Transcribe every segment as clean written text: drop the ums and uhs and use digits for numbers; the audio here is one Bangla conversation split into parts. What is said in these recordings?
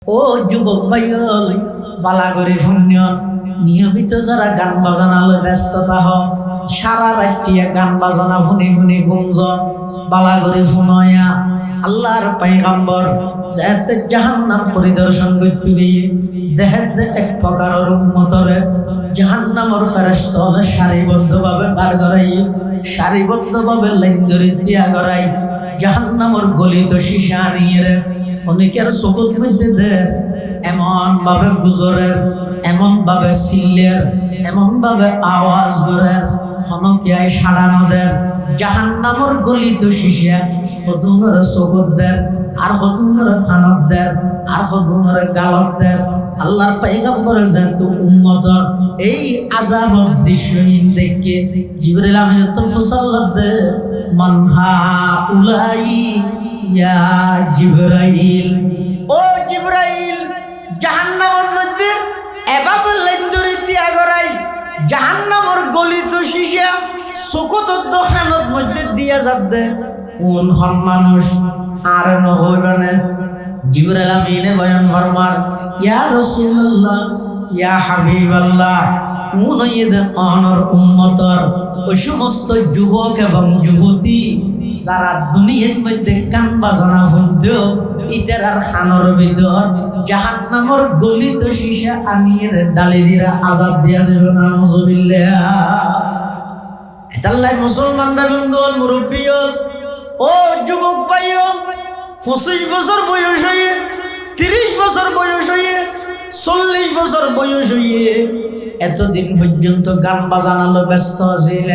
ও যুবক ভাইয়ল বালা করে শূন্য নিয়মিত যারা গান বাজানালে ব্যস্ততা হোক সারা রাত্রিয়া গান বাজানা শুনি শুনি গুঞ্জ বালা করে শুনয়া আল্লাহর পয়গম্বর যাতে জাহান্নাম পরিদর্শন করতে গিয়ে দেখে এক প্রকারের উম্মতরে জাহান্নামের ফেরেশতারা সারিবদ্ধভাবে বার করাই সারিবদ্ধভাবে লাইন ধরে তিয়া করাই জাহান্নামের গলিত শিশা নিয়ে অনেকের চকুর মধ্যে দে এমন ভাবে গুজরের এমন ভাবে চিল্লের এমন ভাবে আওয়াজ করের হনকিয়ায় সাড়ানোদের জাহান্নামের গলিত শিশা হদুনের চকুর দের আর হদুনের খানত দের আর হদুনের গালত দের আল্লাহর পয়গম্বরের যেহেতু উম্মতর এই আযাবের দৃশ্যহীন দেখে জিবরাইল আমিন সাল্লাল্লাহু মানহা উলাই ইয়া জিবরাইল ও জিবরাইল জাহান্নামের মধ্যে এভাবে লেন্দুরি তিয়া করাই জাহান্নামের গলিত শিশা চকুত দোকানের মধ্যে দিয়া যাবে কোন হন মানুষ আর নহইবানে জিবরাইল আমিনে বয়ান ফরমার ইয়া রাসূলুল্লাহ ইয়া হাবিবাল্লাহ কোন ঈদ অনর উম্মতর ওই সমস্ত যুবক এবং যুবতী যারা দুনিয়ার মধ্যে গান বাজনা শুনতো ইতার আর খানোর ভিতর জাহান্নামের গলিত শিশা আমির ডালি দিরা আযাব দিয়া যাবে না নাউযুবিল্লাহ। এটাল্লাই মুসলমানরা বন্ধুল মুরব্বিয়ল ও যুবক ভাইও 25 বছর বয়স হইয়ে 30 বছর বয়স হইয়ে 40 বছর বয়স হইয়ে এতদিন পর্যন্ত গান বাজানালো ব্যস্ত ছিল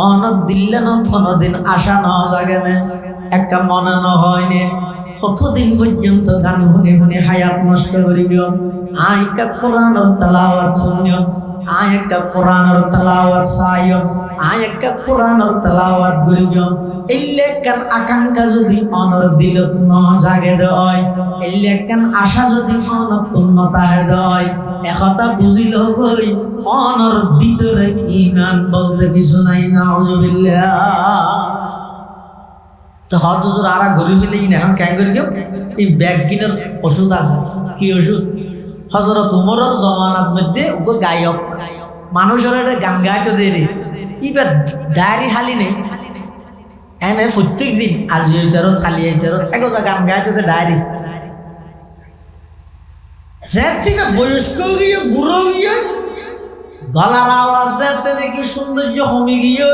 অনদ দিল্লে না কোনদিন আশা না জাগে না একটা মনে না হয়নি কতদিন পর্যন্ত গান শুনি শুনি হায়াত নষ্ট করিব আইকা কোরআনের তেলাওয়াত শুনিও আয় একটা কোরআনের তেলাওয়াত চাইও আয় একটা কোরআনের তেলাওয়াত করিব এলে কেন আকাঙ্ক্ষা যদি অনর দিলত ন জাগে দেয় এলে কেন আশা যদি অনর পূর্ণতা দেয় একথা বুঝিল গই অনর ভিতরে ঈমান বলতে কিছু নাই নাউযুবিল্লাহ। তো হযরত আরা ঘুরে ফেলেই না কেন করি কেউ এই ব্যাগ কিনার ওষুধ আছে কি ওষুধ হযরত উমরের জমানার মধ্যে ওকে গায়ক মানুষের একটা গান গাইতে দেরি এবার ডায়েরি খালি নেই এনে প্রত্যেক দিন আজি হইতারত খালি হইতারত একজা গান গাইতে ডায়েরি যে থেকে বয়স্ক গিয়ে বুড়ো গিয়ে গলার আওয়াজ যেতে নাকি সৌন্দর্য কমে গিয়ে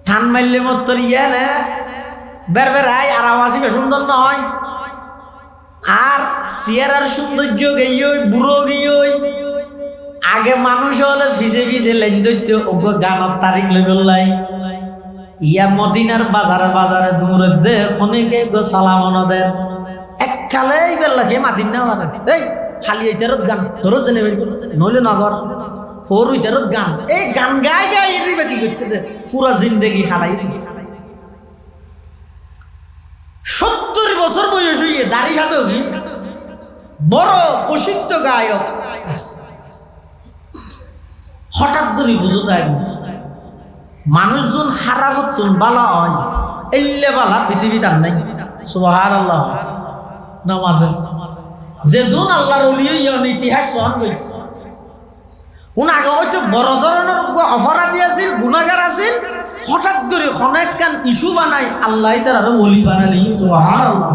ঠান মারলে মত ইয়ে না বের বের আয় আর আওয়াজই সুন্দর নয় আর চেহারার সৌন্দর্য গিয়ে বুড়ো গিয়ে আগে মানুষ হলে ফিসে ফিসে লাইন ধরত ওগো গানের তারিখ লই বললাই ইয়া মদিনার বাজারে বাজারে দূরে দে খনিকে গো সালামনদের এককালে বেল্লাকে মাতিন না মানে এই খালি এইটারত গান তোর জেনে নইলে নগর ফোর ওইটারত গান এই গান গাই গাই এরিবে কি করতে দে পুরা জিন্দেগি হারাই 70 বছর বয়স হইয়ে দাড়ি সাথে বড় প্রসিদ্ধ গায়ক হঠাৎ করে বুঝো তাই মানুষজন হারা হতুন বালা হয় এল্লে বালা পৃথিবীতে আর নাই সুবহানাল্লাহ নামাজে যেদিন আল্লাহর ওলি ইতিহাস সহন করি উন আগে হয়তো বড় ধরনের অপরাধী আছিল গুনাহগার আছিল হঠাৎ করে অনেক কান ইস্যু বানাই আল্লাহ তার আরো ওলি বানালি সুবহানাল্লাহ।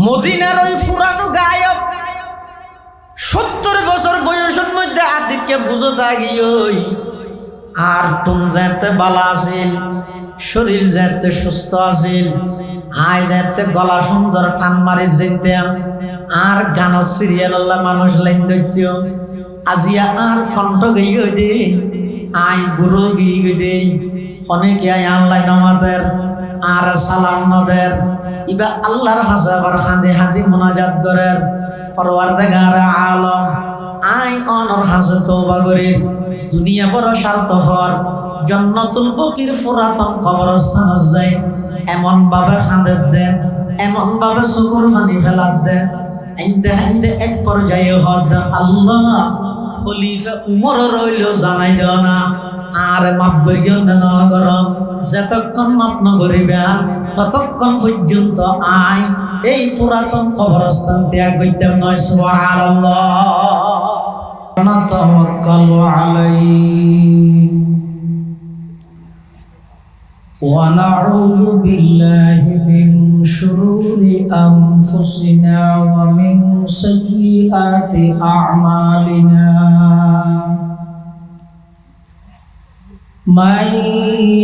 মদিনার ওই পুরানো গায়ক 70 বছর বয়সের মধ্যে আতিককে বুঝো থাকিই আর তুম যেতে বালা আছিল শরীর যেতে সুস্থ আছিল আয় যেতে গলা সুন্দর টান মারি যেতাম আর গানের সিরিয়াল আল্লাহ মানুষ লাইন ধরত আজিয়া আর কণ্ঠ গিয়ে দে আয় বুড়ো গিয়ে দে অনেকে আয় আল্লাহ নামাদের আর সালাম নদের ইবা আল্লাহর হাসে আবার হাঁদি হাঁদি মোনাজাত করেন পরওয়ারদিগার আলম আই অনর হাসে তওবা করে দুনিয়া বড় স্বার্থপর জান্নাতুল বকির পুরাতন কবরস্থান যায় এমন ভাবে খাঁদের দেন এমন ভাবে চকুর পানি ফেলার দেন আইন্দে আইন্দে এক পর্যায়ে হদ আল্লাহ খলিফা উমর রইল জানাই দেও না আর মাপ করিও না গরম যতক্ষণ মাপ নকরিবেন ততক্ষণ পর্যন্ত আই এই পুরাতন কবরস্থান ত্যাগ করতে নয়। সুবহানাল্লাহ। নাতাওয়াক্কালু আলাইহি ওয়া নাউযু বিল্লাহি মিন শুরুরি আনফুসিনা ওয়া মিন সাইয়্যাতি আ'মালিনা। من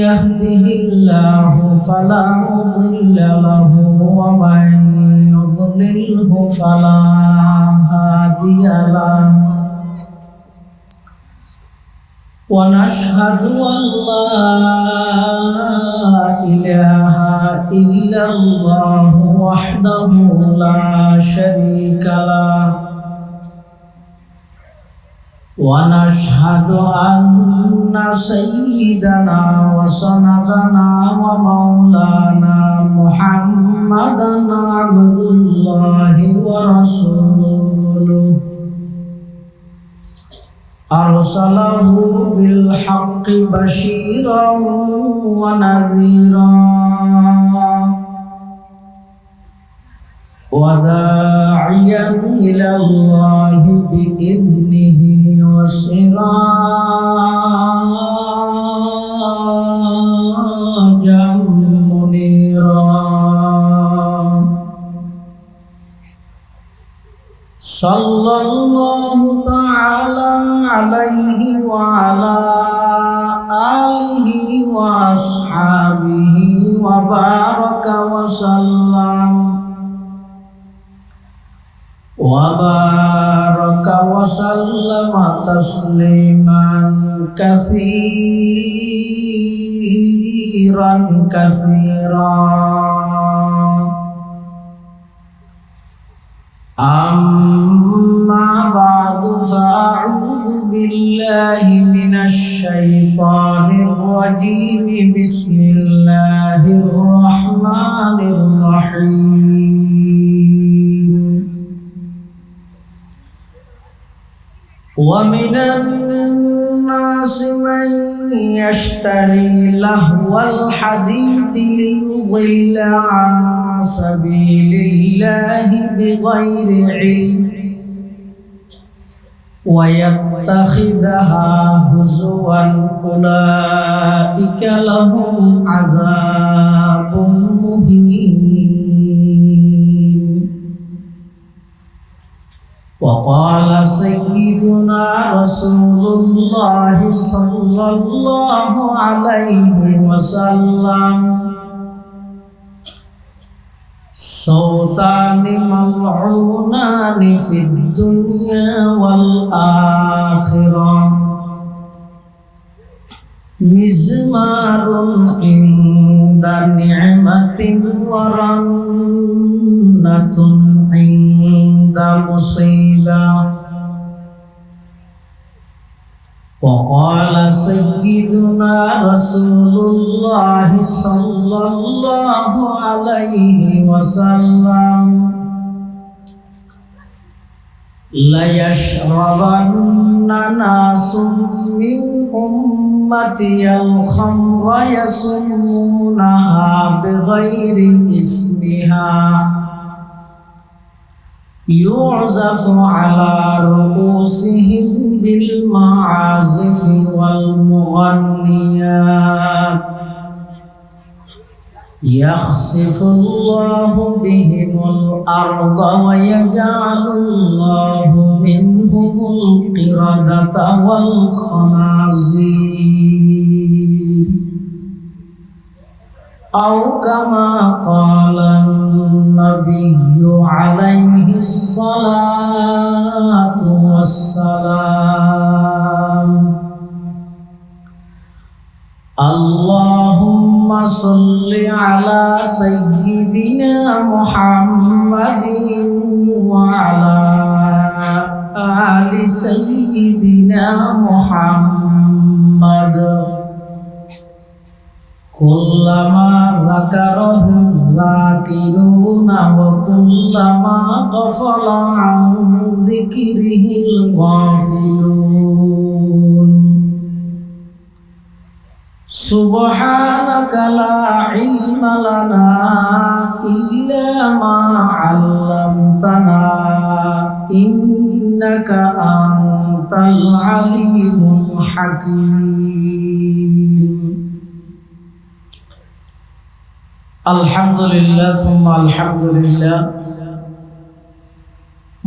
يهده الله فلا مضل له ومن يضلله فلا هادي له ونشهد أن لا إله إلا الله وحده لا شريك له ونشهد أن سيدنا وسندنا ومولانا محمدا عبد الله ورسوله أرسله بالحق بشيرا ونذيرا وداعيا إلى الله بإذنه وسراجا منيرا صلى الله تعالى عليه وعلى آله وأصحابه وبارك وسلم تسليما كثيرا أما بعد فأعوذ بالله من الشيطان الرجيم بسم الله الرحمن الرحيم ومن الناس من يشتري لهو الحديث ليضل عن سبيل الله بغير علم ويتخذها هزوا أولئك لهم عذاب مهين. وقال سيدنا رسول الله صلى الله عليه وسلم صوتان ملعونان في الدنيا والآخرة مزمار عند نعمة ورنة عند مصيبة. وقال سيدنا رسول الله صلى الله عليه وسلم ليشربن ناس من أمتي الخمر يسمونها بغير اسمها يعزف على رؤوسهم بالمعازف والمغنيات يخسف الله بهم الأرض ويجعل الله منهم القردة والخنازير أو كما قال النبي عليه الصلاة والسلام. اللهم صل على سيدنا محمد وعلى آل سيدنا محمد كلما ذكره الذاكرون وكلما غفل عن ذكره الغافلون. سبحانك لا علم لنا إلا ما علمتنا إنك أنت العليم الحكيم الحمد لله ثم الحمد لله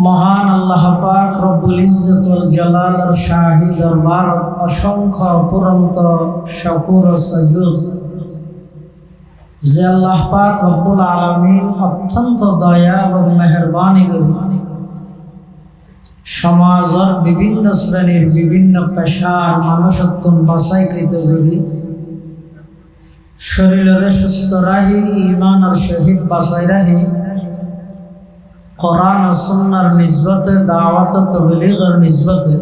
মহান আল্লাহ পাক রব্বুল ইজ্জত ওয়াল জালালের শাহী দরবারত অসংখ্য অপুরন্ত শুকর ও সুজুদ যে আল্লাহ পাক রব্বুল আলামিন অত্যন্ত দয়া এবং মেহেরবানি করে সমাজের বিভিন্ন শ্রেণীর বিভিন্ন পেশার মানুষত্বন বাছাইকৃত করি শরীরের সুস্থ রাহি ঈমান আর শহীদ বাছাই রাহি কোরআন ও সুন্নাহর নিসবতে দাওয়াত ও তাবলীগের নিসবতে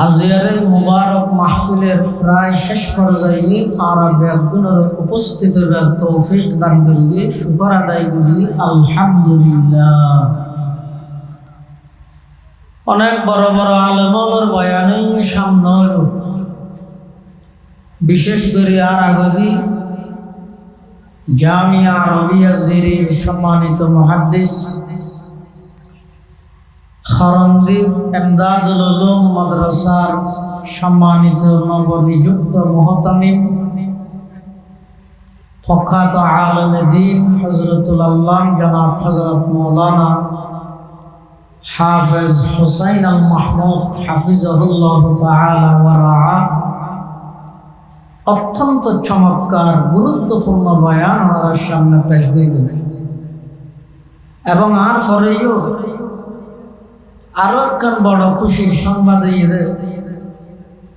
আজিয়ার মুবারক মাহফিলের প্রায় শেষ পর্যায়ে আর একগুণের উপস্থিত হবার তৌফিক দান করিয়ে শুকর আদায় করি আলহামদুলিল্লাহ। অনেক বড় বড় আলেমের বয়ানে সামনে হল, বিশেষ করে আর আগদি জামিয়া আরবিয়া জিরি সম্মানিত মুহাদ্দিস খরন্দীপ এমদাদুল উলুম মাদ্রাসার সম্মানিত নবনিযুক্ত মুহতামিম প্রখ্যাত আলেমে দ্বীন হযরতুল আল্লাম জনাব হযরত মাওলানা হাফেজ হুসাইন আল মাহমুদ হাফিজাহুল্লাহ তাআলা ওয়া রাআ অত্যন্ত চমৎকার গুরুত্বপূর্ণ বয়ান আমার সামনে পেশ করিবেন এবং আর পরেও আরো একখান বড় খুশির সংবাদ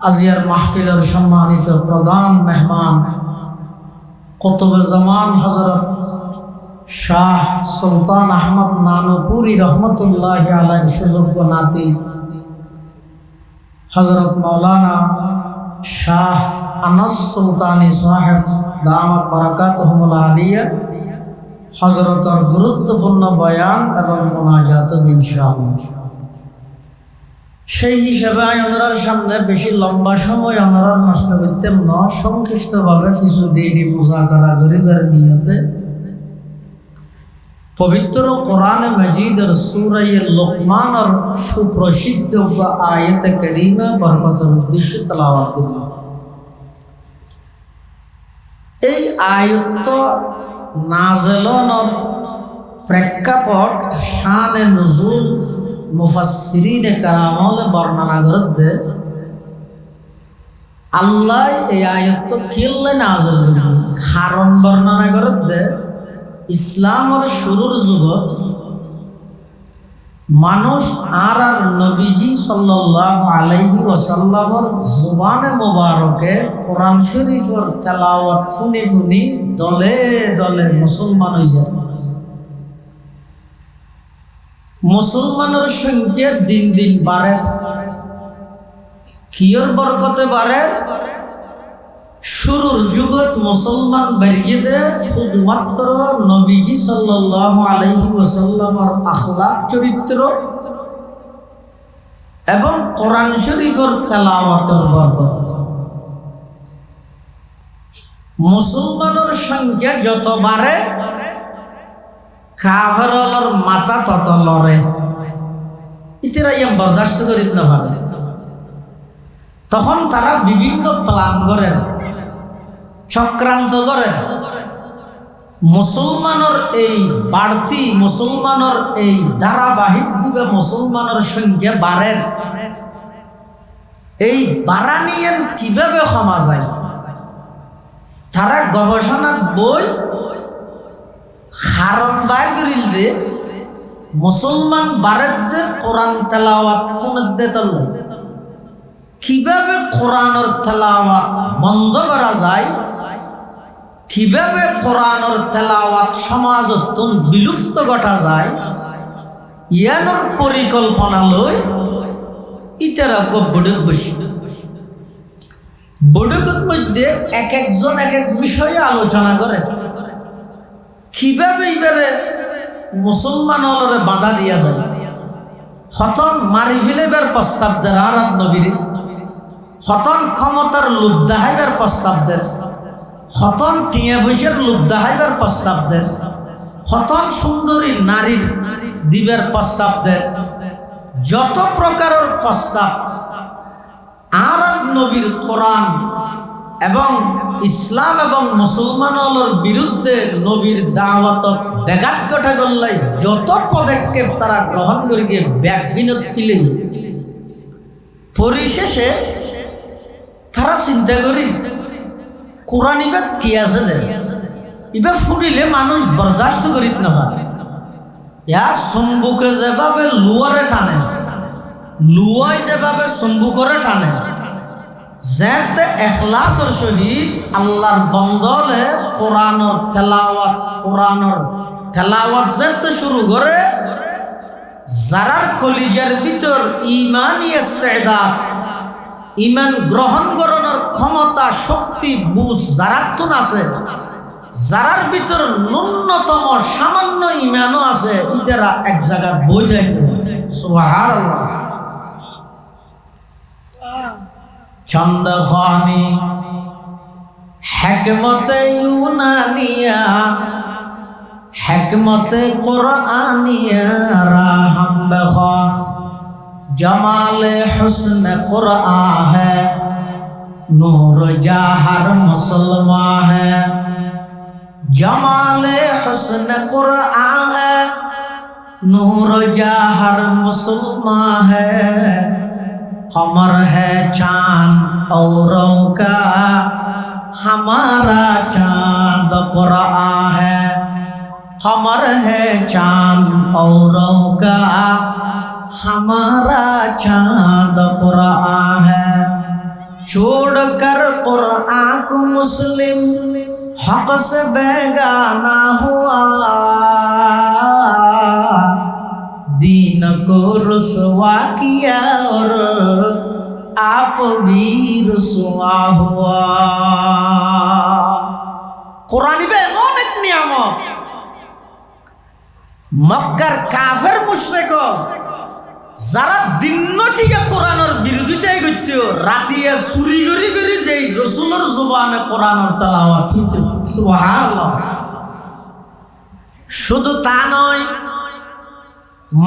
আজিয়ার মাহফিলের সম্মানিত প্রধান মেহমান কুতুবে জামান হযরত শাহ সুলতান আহমদ নানুপুরি রহমতুল্লাহ আলাইহির সুযোগ্য নাতি হযরত মাওলানা শাহ আনাস সুলতানি সাহেব দামাত বারাকাতুহুল আলিয়া হযরতের গুরুত্বপূর্ণ বয়ান এবং মুনাজাত ইনশাআল্লাহ। সেই হিসাবে ওনার সামনে বেশি লম্বা সময় ওনারা নষ্ট করতেন না, সংক্ষিপ্তভাবে কিছু দিনই মুযাকারা করিবার নিয়তে পবিত্র কোরআনে মাজিদের সূরা লুকমানের সুপ্রসিদ্ধ আয়াতে কারিমা বরকতের উদ্দেশ্যে তেলাওয়াত করব। এই আয়াত নাযিলনের প্রেক্ষাপট শানে নুজুল মুফাসসিরিনে কেরামলে বর্ণনা করতে আল্লাহ এই আয়াত কিল্লে নাযিল করলেন কারণ বর্ণনা করতে ইসলামের শুরুর যুগত মানুষ আর নবীজি সাল্লাল্লাহু আলাইহি ওয়াসাল্লামের জুবানে মুবারকে কোরআন শরীফের তেলাওয়াত শুনি শুনি দলে দলে মুসলমান হয়ে যায়। মুসলমানের সংখ্যা দিন দিন বাড়ে, কিয়র বরকতে বাড়ে? শুরুর যুগত মুসলমান বেরিয়ে দেয় শুধুমাত্র নবীজি সাল্লাল্লাহু আলাইহি ওয়াসাল্লামের আখলাক চরিত্র এবং কোরআন শরীফের তেলাওয়াতের বরকত। মুসলমানের সংখ্যা যত বাড়ে কাফেরদের মাথা তত লড়ে, ইতিরা ইয়া বরদাস্ত করিতে না পারে। তখন তারা বিভিন্ন প্ল্যান করে, চক্রান্ত করে মুসলমানের এই বাড়তি, মুসলমানের এই ধারাবাহিক জীবে মুসলমানের সংখ্যা বাড়ে, এই বাড়া নিয়ে কিভাবে কমা যায় তারা গবেষণা বই হারম বার করিল দে মুসলমান বাড়ে কোরআন তেলাওয়াত শুনতে তল্লাই কিভাবে কোরআনের তেলাওয়াত বন্ধ করা যায়, কিভাবে কোরআনের তেলাওয়াত সমাজত বিলুপ্ত ঘটা যায়, ইয়ানোর পরিকল্পনা লই ইতারা বৈঠক বসি। বৈঠকের মধ্যে এক একজন এক এক বিষয়ে আলোচনা করে কিভাবে এবারে মুসলমানরে বাধা দিয়া যায়। হতন মারি ফেলেবার প্রস্তাব দেয় আর নবীর, হতন ক্ষমতার লোভ দেখাইবার প্রস্তাব দেয়, হতন টিয়া বৈশের লোক দেখাইবার প্রস্তাব দেন, হতন সুন্দরী নারীর দিবের প্রস্তাব দেন, যত প্রকারের প্রস্তাব আর নবীর কোরআন এবং ইসলাম এবং মুসলমানদের বিরুদ্ধে নবীর দাওয়াত ব্যাঘাত ঘটা করলে যত পদক্ষেপ তারা গ্রহণ করে গিয়ে ব্যাগবিনত ছিল, পরিশেষে তারা চিন্তা করি কোরআন ইবাদ কি আছে দে ইবা ফুরিলে মানুষ বরদাস্ত করিত না পারে। ইয়া সম্বুকে যেভাবে লুয়ারে টানে, লুয়াই যেভাবে সম্বুকরে টানে, যেতে এখলাসের সহিত আল্লাহর বন্দলে কোরআনের তেলাওয়াত যেতে শুরু করে, যারার কলিজার ভিতর ঈমানি ইস্তেদাদ, ঈমান গ্রহণ করানোর ক্ষমতা, শক্তি, বুঝ যারার তুন আছে, যারার ভিতর ন্যূনতম সামান্য ঈমানও আছে, ইতারা এক জায়গা বই যায়। সুবহানাল্লাহ। চন্দ্রখানি হেকমতে ইউনানিয়া, হেকমতে কুরআনিয়া রাহম বখা, জমালে হুসন কুরআ है, नूर जहर मुसलमान है, जमाले हुस्न कुरआ है, नूर जहर मुसलमान है, कमर है चांद औरों का, हमारा चांद कुरआ है, कमर है चांद औरों का, हमारा चांद कुरआ है, छोड़कर कुरआ को मुस्लिम हक से बेगाना हुआ, दीन को रुसवा किया और आप भी रुसवा हुआ। कुरानी में अनेक नियामत, মক্কার কাফের মুশরিক যারা দিনটিয়া কোরআনের বিরোধিতাই করত, রাতিয়া চুরি করি করি যেই রসুলের জবানে কোরআনের তেলাওয়াত হইত। সুবহানাল্লাহ। শুধু তা নয়,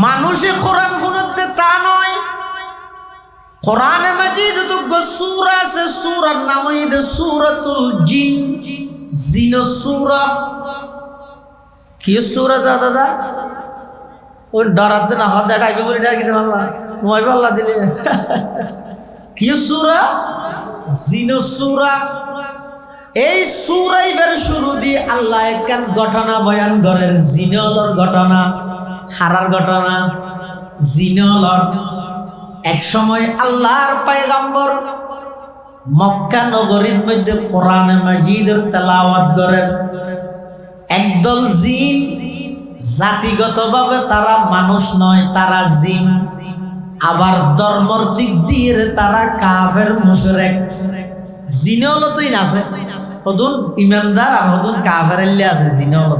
মানুষে কোরআন শুনতে তা নয়, কোরআনে মাজিদ তো সূরা আছে, সূরার নাম হইছে সূরাতুল জিন, জিন সূরা। কি সূরা দাদা? ওই ডরাতে না হতে ডাইবে বলে ডাকি দে বাবা, মোবাইল আল্লাহ দিলে। কি সূরা? জিন সূরা। এই সূরাইবের শুরু দিয়ে আল্লাহ একখান ঘটনা বয়ান করেন, জিনলর ঘটনা, হারার ঘটনা। জিনলর এক সময় আল্লাহর পয়গম্বর মক্কা নগরীর মধ্যে কোরআনে মাজিদের তেলাওয়াত করেন। একদল জিন, জাতিগতভাবে তারা মানুষ নয়, তারা জিন, আবার ধর্মর দিক দিয়ে তারা কাফের মুশরিক। জিন হলো তুই নাছে, হদুন ইমানদার আর হদুন কাফের এলে আছে জিন হলো।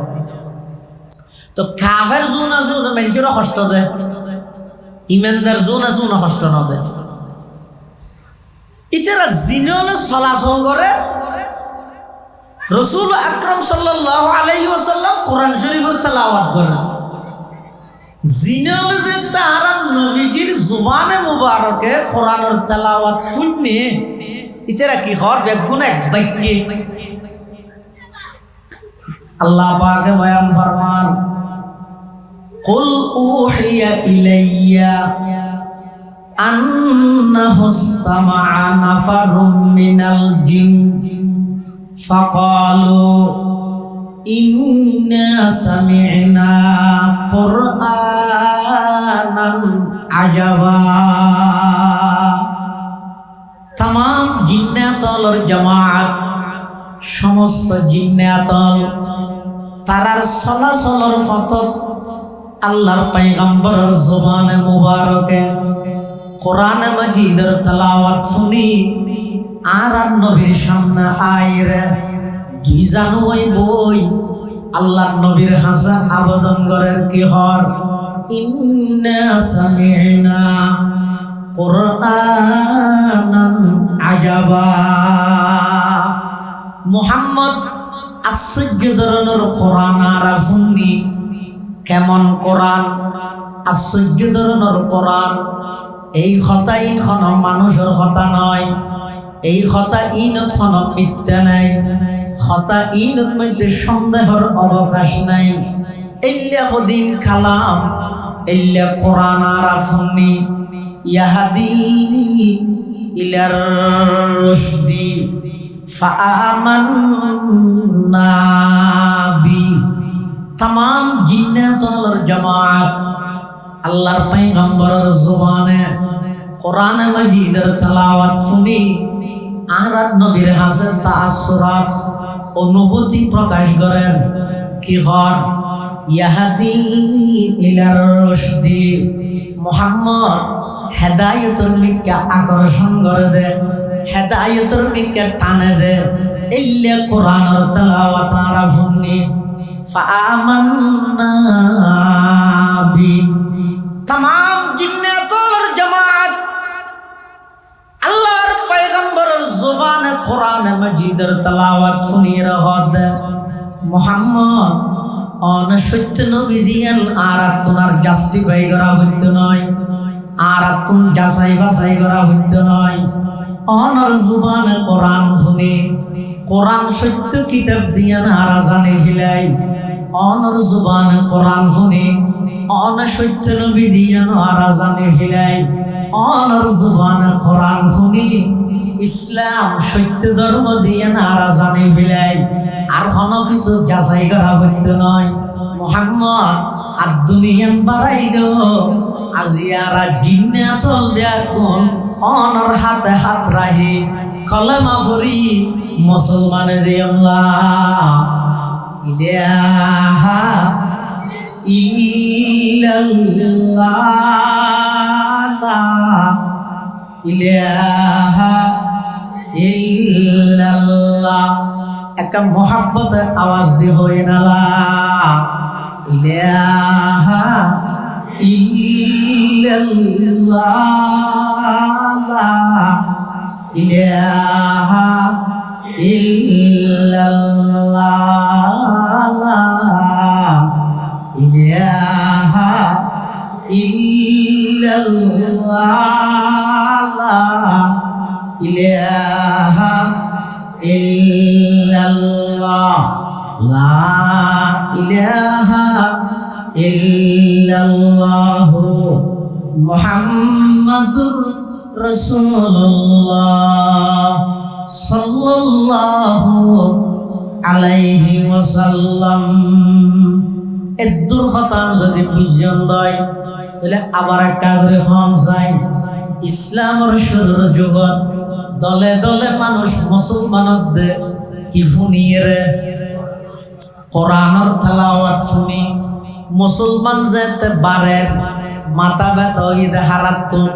তো কাফের জোন আছে মানুষেরও কষ্ট দেয়, ইমানদার জোন আছে না কষ্ট না দেয়। ইতারা জিন হলে চলাচল করে। রাসূল আকরাম সাল্লাল্লাহু আলাইহি ওয়াসাল্লাম কোরআন শরীফের তেলাওয়াত করেন। জিনলে যে তারা নবীজির জবানে মুবারকে কোরআনের তেলাওয়াত শুনে ইতারা কি হর বেগুন এক বাক্যে আল্লাহ পাক বয়ান ফরমান, কুল উহিয়া ইলাইয়া আন্নাহু ইসতামা'a নাফারুম মিনাল জিন فقالوا إنا سمعنا قرآنا عجبا। तमाम জিন্নাতলর জামাত, সমস্ত জিন্নাতল তারার চলাচলর পথত আল্লাহর পয়গম্বরের জবানে মুবারকে কোরআনে মাজিদের তেলাওয়াত শুনি আর নবীর সামনে আইরে দুই জানুয়ারি বই আল্লাহর নবীর হাসা আবেদন করেন কি হর, ইন্না সামি'না কুরআনান আজাবা। মুহাম্মদ আশ্চর্য ধরনের কোরআন আরাফুন্নি কেমন কোরআন আশ্চর্য ধরনের কোরআন এই কথা ইনখন মানুষের কথা নয় এই কথা ইনত হন মিথ্যা নাই কথা ইনত মধ্যে সন্দেহের অবকাশ নাই ইল্লা হদিন কালাম ইল্লা কোরআন আরাফুন্নি ইয়াহাদি ইলার রুশদি ফাআমান্না বি तमाम जिन्नात और जमात আল্লাহর পয়গম্বরের জবানে কোরআন মাজিদের তেলাওয়াত শুনি আর নবীর হাসের তাআসসুরাত অনুভূতি প্রকাশ করেন কি হন ইয়াহাদি ইলার রুশদি মুহাম্মদ হেদায়েতের দিকে আকর্ষণ করে দে হেদায়েতের দিকে টানে দে ইল্লা কোরআনের তেলাওয়াত আর শুনি ফাআমান্না বি तमाम जिन्नात और जमात अल्लाहर पैगंबर जुबान कुरान मजीदर तलावत सुनी रहद मुहम्मद অন সত্য নবী দিয়েন আর তোমার জাস্টিফাই করা হইতো নয় আর তুমি যাচাই বাছাই করা হইতো নয় অনর জুবান কোরআন শুনি কোরআন সত্য কিতাব দিয়েন আর জানি ফিলাই অনর জুবান কোরআন শুনি অন সত্য নবী দিয়েন আর জানি ফিলাই অনর জুবান কোরআন শুনি ইসলাম সত্য ধর্ম দিয়েন আর জানি ফিলাই আর কোনো কিছু যাচাই করা হইতো নয় মুহাম্মদ আর দুনিয়ান বাড়াই দো আজিয়ারা জিন্নাতল দেখুন অনর হাতে হাত রাহি কলমা পড়ি মুসলমানে যে আল্লাহ ইলাহা ইল্লাল্লাহ ইলাহা ইল্লাল্লাহ একটা মোহাব্বত আওয়াজ দিয়ে হই না ইলাহা ইল্লাল্লাহ ইলাহা ইল্লাল্লাহ ইলাহা ইল্লাল্লাহ ইলাহা ইল্লাল্লাহ লা ইলাহা ইল্লাল্লাহ মুহাম্মাদুর রাসূলুল্লাহ সাল্লাল্লাহু আলাইহি ওয়াসাল্লাম এদুর কথা যদি বুঝন দেয় তাহলে আবার কাজে হম যায় ইসলামের শুরুর যুগত দলে দলে মানুষ মুসলমানদের কি শুনিয়ে কোরআনের তেলাওয়াত শুনি মুসলমান যেতে বারের মাথা ব্যথা হইতে হারাতুন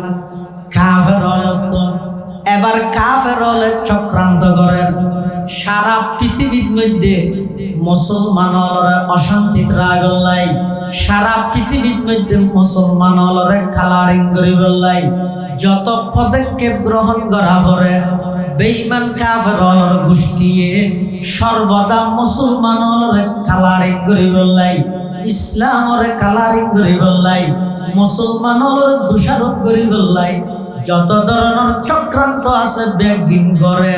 কাফের হলতুন এবার কাফের হলে চক্রান্ত করেন সারা পৃথিবীর মধ্যে মুসলমান হলরে অশান্তিত রাগলাই সারা পৃথিবীর মধ্যে মুসলমান হলরে কালারিং করে বললাই যত পদক্ষেপ গ্রহণ করা করে বেঈমান কাফের হলর গোষ্ঠীয়ে সর্বদা মুসলমান হলরে কালারিং করে বললাই ইসলামরে কালারিং করে বললাই মুসলমান হলরে দোষারোপ করে বললাই যত ধরনের চক্রান্ত আছে ব্যাগিন করে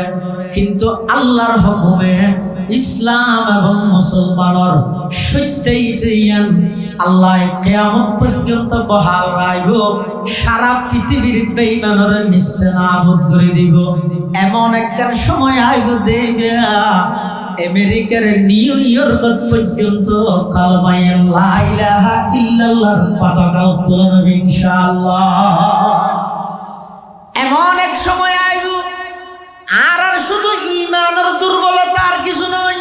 কিন্তু আল্লাহর হুকুমে ইসলাম এবং মুসলমানের সত্যইতেন আল্লাহ কিয়ামত পর্যন্ত বহাল রাখব সারা পৃথিবীর বেঈমানের নিস্তেনাবুদ করে দিব এমন একটা সময় আইব দেবে আমেরিকার নিউ ইয়র্ক পর্যন্ত কালমায়ে লা ইলাহা ইল্লাল্লাহর পতাকা উত্তোলন হবে ইনশাআল্লাহ এমন এক সময় আইব আর শুধু ঈমানের দুর্বলতা আর কিছু নয়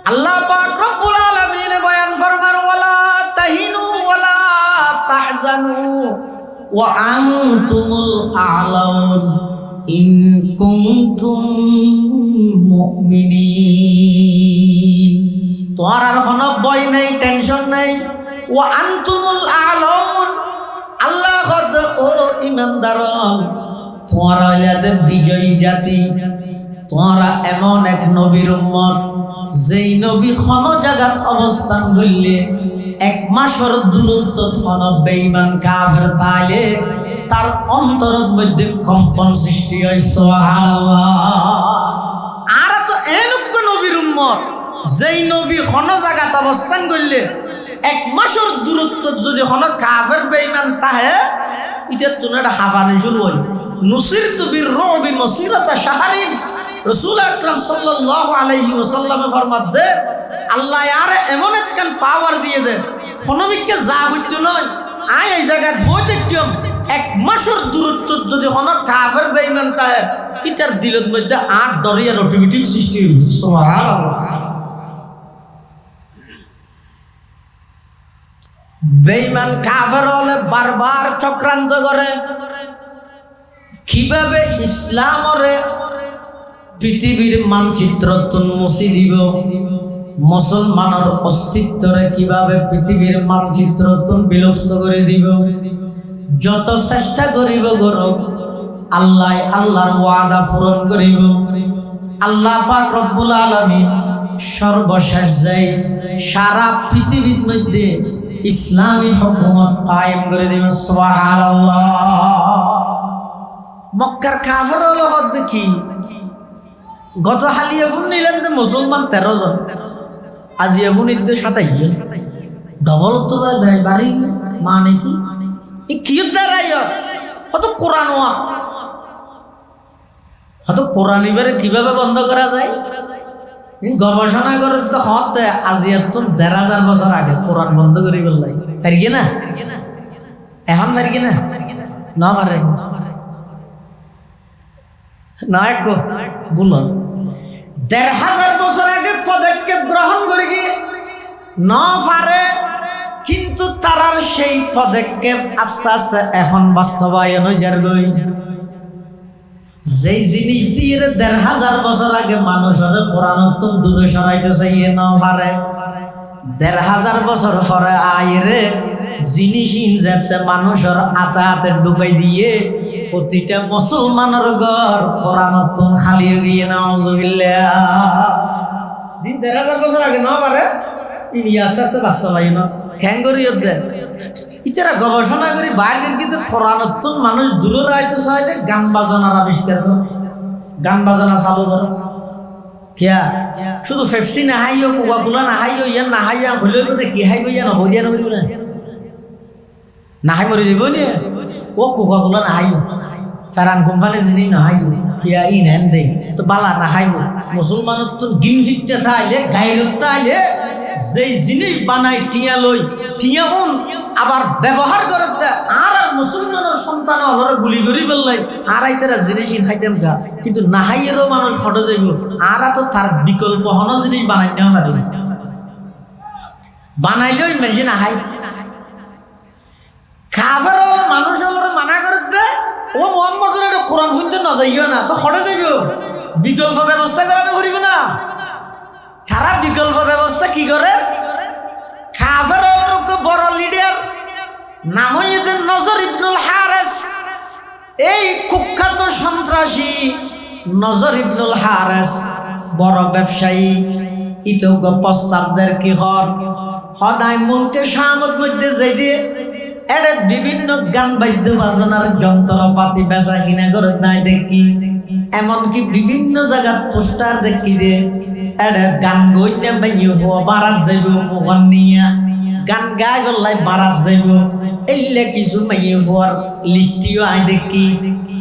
আল্লাহ পাক রব্বুল আলামিন বয়ান ফরমান ওয়ালা তাহিনু ওয়ালা তাহজানু ওয়া আনতুমুল আ'লাউন ইন কুনতুম মুমিনিন তোমার আর কোনো ভয় নাই টেনশন নাই ওয়া আনতুমুল আ'লাউন আল্লাহ ও ঈমানদারন তোমরা হইলাতে বিজয়ী জাতি তোমরা এমন এক নবীর উম্মত যেই নবী কোন জায়গাত অবস্থান করলে 1 মাসের দূরত্ব থন বেঈমান কাফের তাইলে তার অন্তরের মধ্যে কম্পন সৃষ্টি হয়। সুবহানাল্লাহ। আর তো এরকম নবীর উম্মত যেই নবী কোন জায়গাত অবস্থান করলে 1 মাসের দূরত্ব যদি কোন কাফের বেঈমান তাহে ইতে তুনাটা হাফানি শুরু হয়। নুসিরতু বির-রুবি মাসিরাতা শাহরিন। রাসূল আকরাম সাল্লাল্লাহু আলাইহি ওয়াসাল্লাম ফরমাত দে আল্লাহ ইয়ারে এমন একখান পাওয়ার দিয়ে দে ফনমিককে যা হইতো নয় আয় এই জায়গায় বইতে কিয়ম 1 মাসের দূরত্ব যদি কোন কাফের বেঈমান তাহে ইতার দিলের মধ্যে 8 দরিয়ার অটোমেটিক সৃষ্টি হইল। সুবহানাল্লাহ। বেঈমান কাফের হলে বারবার চক্রান্ত করে কিভাবে ইসলামরে পৃথিবীর মানচিত্র তুন মুছি দিব, মুসলমানের অস্তিত্বরে কিভাবে পৃথিবীর মানচিত্র তুন বিলুপ্ত করে দিব। যত চেষ্টা করিব গরক আল্লাহ আল্লাহর ওয়াদা পূরণ করিব। আল্লাহ পাক রব্বুল আলামিন সর্বশেষ যাই সারা পৃথিবীর মধ্যে ইসলামী হুকুমত কায়েম করে দিবেন। সুবহানাল্লাহ। মক্কার কাফের হলো দেখি গত হালি এখন নিলেন যে মুসলমান 13 জন, আজি এখন ইদ্যে 27 জন, ডবল তো বাড়ি মানে কি দ্বারাই কত কোরআন কত কোরআন এবারে কিভাবে বন্ধ করা যায় গবেষণা করে তো হতে আজিয়ার তো 1,500 বছর আগে কোরআন বন্ধ করে বললাই পারি কি না এখন পারি কি না পারে না এক বলল 1,500 বছর আগে পদক্ষেপ গ্রহণ করে গিয়ে না পারে, কিন্তু তারার সেই পদক্ষেপ আস্তে আস্তে এখন বাস্তবায়ন হয়ে যাবে। যেই জিনিস দিয়ে 1,500 বছর আগে মানুষের কোরআন দূরে সরাইতে চাইয়ে না পারে, 1,500 বছর পরে আইরে জিনিস যাতে মানুষের হাতে ঢুকাই দিয়ে প্রতিটা মুসলমানের ঘর কোরআন খালি গিয়ে নাউজুবিল্লাহ। 1,500 বছর আগে না পারে ইনি আস্তে আস্তে বাস্তবায়ন কেন করি ইতারা গবেষণা করি বাইরের কিন্তু কোরআন মানুষ দূরে রাখতে চাইলে গান বাজনার আবিষ্কার গান বাজনা চালু করো কিয়া শুধু পেপসি না হাইও কোকা কোলা না হাইও ইয়ান না হাইয়া হইলে কি হাইব ইয়া না হইয়া নকরিব না হাই মরে যাব নি ও কোকা কোলা না হাইও ফেরান কোম্পানি জিনিস না হাইও কিয়া ই নেন দেই তো বালা না হাইব। মুসলমানের তো গিন শিখতে থাইলে গাইরত আইলে যেই জিনিস বানাই টিয়া লই টিয়া আবার ব্যবহার করতে আর মুসলমানের সন্তান হলরে গুলি করি বললাই আর আইতারা জিনিস খাইতাম যা, কিন্তু নাহাইয়েরও মানুষ ফটো যাইব আর তো তার বিকল্প হন জিনিস বানাই নেওয়া না বানাইলেও মেজি নাহাই কাফের হলে মানুষ হলরে মানা করতে ও মোহাম্মদের কোরআন শুনতে না যাইও না তো ফটো যাইব বিকল্প ব্যবস্থা করানো করিব না। তারা বিকল্প ব্যবস্থা কি করে কাফের হলের বড় লিডার নাম হইতে নজর ইবনুল হারেস। এই কুখ্যাত সন্ত্রাসী নজর ইবনুল হারেস বড় ব্যবসায়ী ইতোগ প্রস্তাবদের কি হর সদায় মুলকে শামত মধ্যে যাই দিয়ে এর বিভিন্ন গান বাদ্য বাজনার যন্ত্রপাতি বেচা কিনা করে নাই দেখি, এমনকি বিভিন্ন জায়গার পোস্টার দেখি দিয়ে এর গান গইনে বাইয়ে হওয়া বারাত যাইব মোহন নিয়া গান গায় গল্লাই বারাত যাইব এইলে কিছু মাইয়ে হওয়ার লিস্টিও আই দেখি।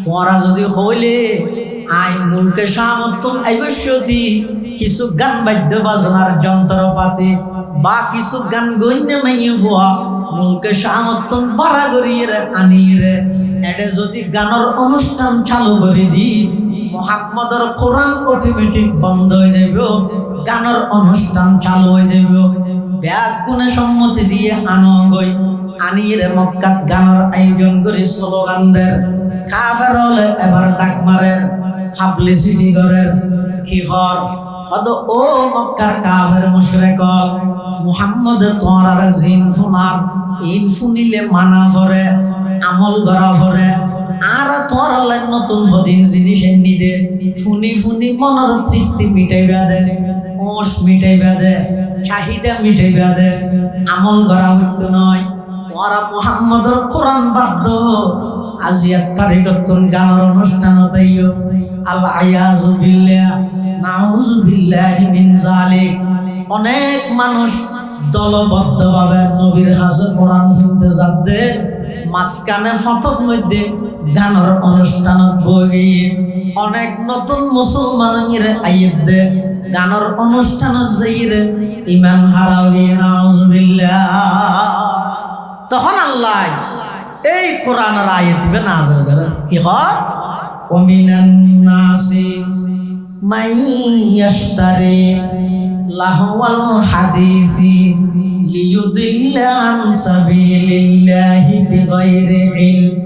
তোমরা যদি হইলে আই মুলকে সামর্থ্য আইবশ্যতি কিছু গান বাদ্য বাজনার যন্ত্রপাতি বা কিছু গান গইনে মাইয়ে হওয়া মুলকে সামর্থ্য বাড়া করিয়ে আনিয়ে এটা যদি গানের অনুষ্ঠান চালু করে দি মুহাম্মদের কোরআন অটোমেটিক বন্ধ হয়ে যাইব, গানের অনুষ্ঠান চালু হয়ে যাইব। ব্যাগ গুণে সম্মতি দিয়ে আনো গই আনিয়ে মক্কাত গানের আয়োজন করে স্লোগানদের কাফের হলে এবার ডাক মারের পাবলিসিটি করের কি হর হদ ও মক্কার কাফের মুশরিক মুহাম্মদ তোমরা জিন ফুনার ইন ফুনিলে মানা করে আমল ধরা করে আর তোর আল্লাহ নতুন বদিন জিনিস এনে দে ফুনি ফুনি মনের তৃপ্তি মিটাইবা দে ওষ মিটাইবা দে চাহিদা মিটাইবা দে আমল করা হইতো নয় তোরা মুহাম্মদর কোরআন বাদ্য আজিয়াত তারিখতুন গানের অনুষ্ঠান তাইও আল আয়াযু বিল্লাহ নাউযু বিল্লাহি মিন যালিক অনেক মানুষ দলবদ্ধভাবে নবীর হাজে কোরআন শুনতে যাবে মাঝখানে ফটোর মধ্যে গানের অনুষ্ঠানত বই অনেক নতুন মুসলমানের আইয়ে দে গানের অনুষ্ঠানত যাইরে ইমান হারাওয়ে নাউযুবিল্লাহ তখন আল্লাহ এই কোরআনের আয়াত দিবে নাযিল করে কি হয় ওমিনান নাসি মাইয়াশতারি লাহওয়াল হাদিসি লিয়ুদিল্লা আন সাবিলিল্লাহি বিগাইরি ইলম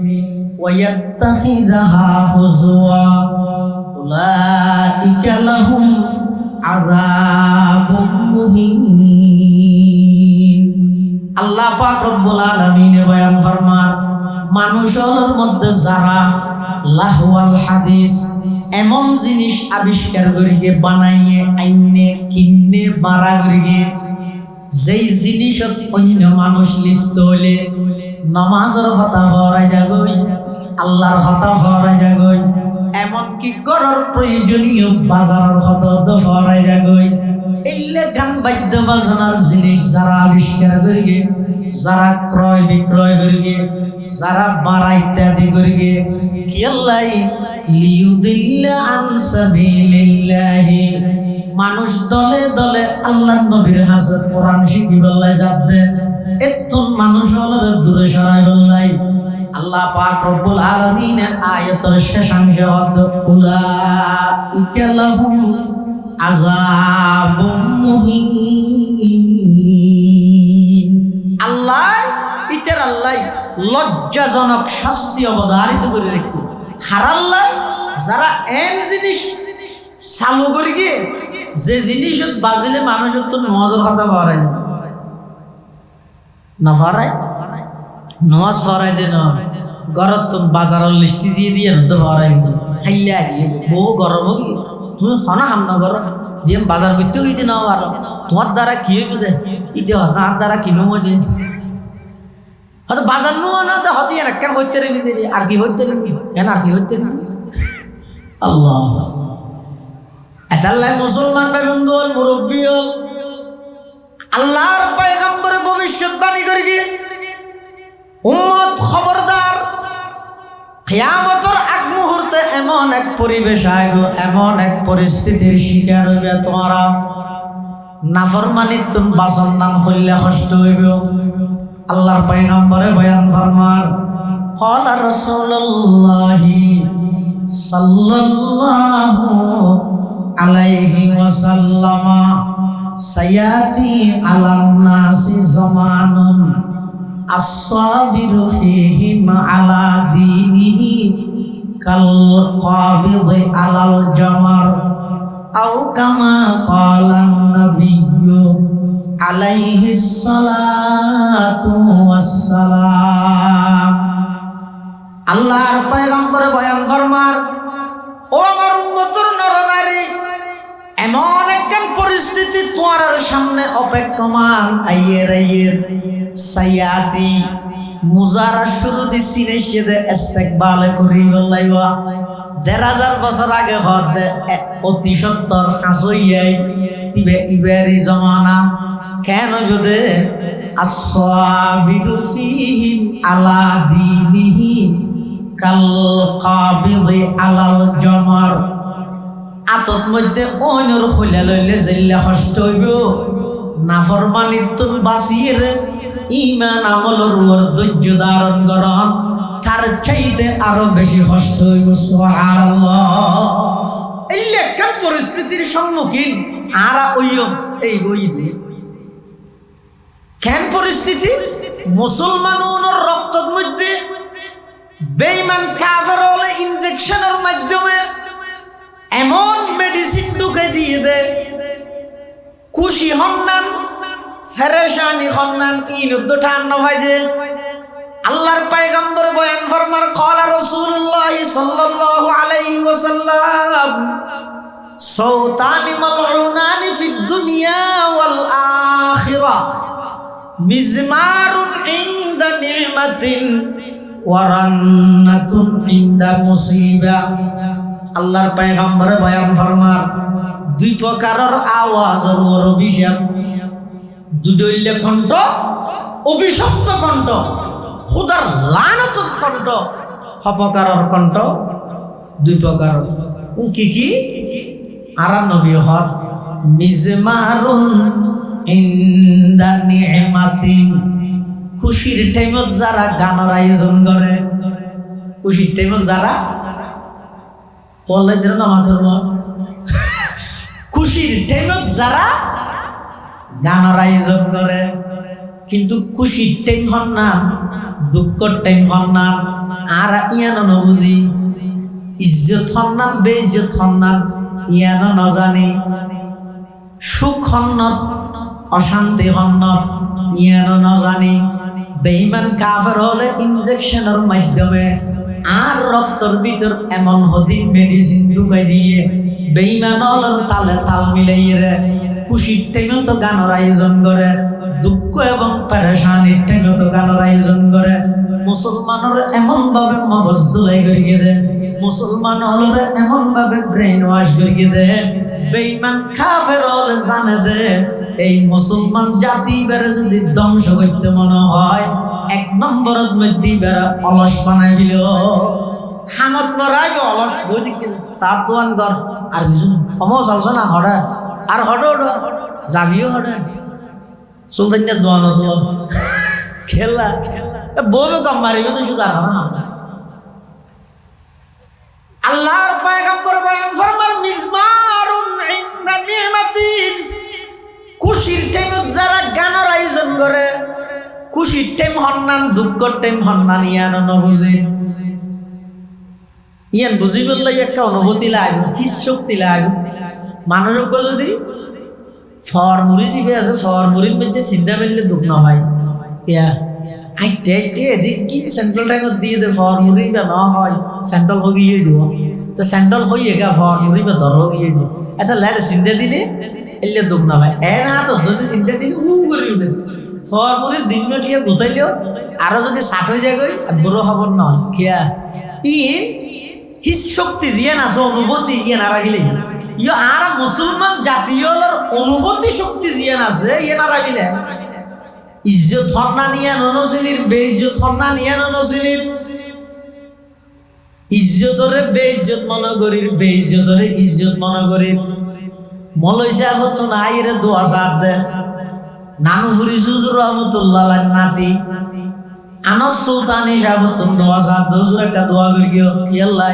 ওয়া ইয়াত্তাখিযাহা হুজওয়া উলাইকা লাহুম আযাবুম মুহিন আল্লাহ পাক রব্বুল আলামিন বয়ান ফরমান মানুষের মধ্যে যারা লাহওয়াল হাদিস এমন জিনিস আবিষ্কার করিয়ে বানাইয়ে আইনে কিনে বাড়া করিয়ে যেই জিনিসত অন্য মানুষ লিপ্ত হলে নামাজের কথা হরা যাগই আল্লাহর কথা হরা যাগই এমনকি করার প্রয়োজনীয় বাজারের কথা হরা যাগই এইলে গান বাদ্য বাজনার জিনিস যারা আবিষ্কার করিয়ে যারা ক্রয় বিক্রয় করিয়ে যারা বাড়া ইত্যাদি করিয়ে কি আল্লাহ লিয়ুদিল্লা আন সাবিলিল্লাহি মানুষ দলে দলে আল্লাহর নবীর হাজর কোরআন শিখিবল্লাই যাবে এতন মানুষ হলে দূরে সরাই বললাই আল্লাহ পাক রব্বুল আলামিন আয়াতের শেষাংশে অর্থ উলাইকা লাহুম আযাবুম মুহিন আল্লাহ ইতার আল্লাহ লজ্জাজনক শাস্তি অবধারিত করে রেখে হারাল্লাই যারা এন জিনিস চালু করে গিয়ে যে জিনিস বাজিলে মানুষের তো নজর কথা ভরাই না ভরাই নজ ভরাই দে না ঘরত তো বাজারের লিস্টি দিয়ে দিয়ে না তো ভরাই খাইলে আগে বহু গরম তুমি হনা হামনা করো দিয়ে বাজার করতেও ইতে নাও আর তোমার দ্বারা কি হইবে দে ইতে তার দ্বারা কিনো দে হয়তো বাজার নুয়া না তো হতে না কেন হইতে রে আর কি হইতে রে কেন আর কি হইতে রে আল্লাহ এতাল্লাহ মুসলমান ভাই বন্ধু হল মুরব্বী হল আল্লাহর পয়গম্বরে ভবিষ্যৎবাণী করে গিয়ে উম্মত খবরদার কিয়ামতের আগ মুহূর্তে এমন এক পরিবেশ আইব এমন এক পরিস্থিতির শিকার হইবে তোমরা নাফরমানির তুমি বাসন নাম করলে কষ্ট হইব আল্লাহর পয়গম্বরে বয়ান ফরমান ক্বালা রাসূলুল্লাহি সাল্লাল্লাহু আলাইহি ওয়াসাল্লাম সায়াতি আলান নাসি জামানুন as-sabiru fihim ala dinihi kal qabidhi alal jamar au kama qala an-nabiyyu alaihi salatu wassalam আল্লাহর পয়গম্বর বয়ান ফরমান ও আমার উম্মতের নরনারী এমন একখান পরিস্থিতি তোমার সামনে অপেক্ষমান আইয়ের সায়াতি মুজারা শুরু দিছি নেশে দে ইস্তেকবাল করি বলাইবা ১,৫০০ বছর আগে হতে অতি সত্তর হাসইয়াই তিবে ইবেরি জমানা কেন যদি আসসাবিরু ফিহিম আলা দীনিহি কাল কাবিদি আলাল জামার আতত মধ্যে অন্যর হইলা লইলে জেল্লা কষ্ট হইব নাফরমানির তুন বাঁচিয়ে ইমান আমলের উপর ধৈর্য ধারণ করন তার চাইতে আরো বেশি কষ্ট হইব সুবহানাল্লাহ এই লেখার পরিস্থিতির সম্মুখীন আরা ওইও এই বই দিয়ে কেন পরিস্থিতি মুসলমানের রক্তের মধ্যে বেঈমান কাফের হলে ইনজেকশনের মাধ্যমে এমন মেডিসিন ঢুকে দিয়ে দে খুশি হন না ফেরেশানি হন না ইন ঠান্ডা হয় যে আল্লাহর পয়গম্বর বয়ান ফরমার ক্বালা রাসূলুল্লাহ সাল্লাল্লাহু আলাইহি ওয়াসাল্লাম সাউতানি মালউনানি ফিদ দুনিয়া ওয়াল আখিরাহ মিজমারুন ইনদা নি'মাতিন ওয়া রান্নাতুন ইনদা মুসিবা। আল্লাহর পয়গম্বর বয়ান ফরমার দুই প্রকারের আওয়াজের অভিশাপ, দুইটা কণ্ঠ, অভিশপ্ত কণ্ঠ, খুদার লানতের কণ্ঠ, অপকারের কণ্ঠ, দুই প্রকার। কি কি? আর নবী হর মিজমারুন ইনদা নি'মাতিন, খুশির টাইমত যারা গানের আয়োজন করে, খুশির টাইমত যারা বলে যেন আমাদের খুশির টাইমত যারা গানের আয়োজন করে, কিন্তু খুশির টাইম হন না, দুঃখর টাইম হন না, আর ইয়ানো নবুঝি, ইজ্জত হন না, বেইজ্জত হন না, ইয়ানো নজানি, সুখ হন্নত, অশান্তি হন্নত, ইয়ানো নজানি। বেঈমান কাফের হলে ইনজেকশনের মাধ্যমে আর রক্তর ভিতর এমন হদি মেডিসিন ঢুকাই দিয়ে বেঈমান হলের তালে তাল মিলাইয়ে খুশির টাইমে তো গানের আয়োজন করে, দুঃখ এবং পেরেশানির টাইমে তো গানের আয়োজন করে। মুসলমানের এমন ভাবে মগজ ধুলাই করিয়ে দেয়, মুসলমান হলে এমন ভাবে ব্রেন ওয়াশ করিয়ে দেয়, বেঈমান কাফের হলে জানে দে এই মুসলমান জাতি বেড়ে যদি ধ্বংস করতে মনে হয়, এক নম্বরের মধ্যে বেড়া অলস বানাই দিল। হামত নরাই অলস বুঝি সাত দোয়ান কর আর কিছু কমও চলছে না, হড়া আর হড়ো যাবিও হড়া সুলতানিয়া দোয়ান হতো খেলা বউবে কম মারিবে তো শুধু আর আল্লাহর পয়গম্বর বয়ান ফরমান মিজমারুন ইনদা নি'মাতিন, খুশির টাইমত যারা গানের আয়োজন করে, খুশির টাইম হন্নান, দুঃখর টাইম হন্নান, ইয়ান নবুঝে, ইয়ান বুঝি বললে একটা অনুভূতি লাগবে, কি শক্তি লাগবে। মানুষক যদি ফরমুড়ি জিবে আছে, ফরমুড়ির মধ্যে চিন্তা মিললে দুঃখ না হয়, ইয়া আইটে আইটে এদিক কি সেন্ট্রাল টাইমত দিয়ে দে ফরমুড়ি বা ন হয় সেন্ট্রাল হয়ে দিব, তো সেন্ট্রাল হয়ে গা ফরমুড়ি বা ধর হয়ে দিব, এটা লেট চিন্তা দিলে এলে দুঃখ না হয়। এ না তো যদি চিন্তা দিলে করে উঠে ফরমুড়ির দিন মিনিট গোতাইলেও আরো যদি ষাট হয়ে যায় গই বড় খবর নয় কিয়া হিস শক্তি দিয়ে না অনুভূতি ইয়ে না রাখিলে ইয়ে আর মুসলমান জাতীয় অনুভূতি শক্তি দিয়ে না আছে ইয়ে না রাখিলে ইজ্জত হন্না নিয়ে ননসিনির বেইজ্জত হন্না নিয়ে ননসিনির ইজ্জতরে বেইজ্জত মনে করির, বেইজ্জতরে ইজ্জত মনে করির। মলইসা হতো না আইরে দোয়া সার দে নানুপুরি সুজুর রহমতুল্লাহ নাতি আনস সুলতানি সাহেব দোয়া সার দে হুজুর একটা দোয়া করি গিয়ে কি আল্লাহ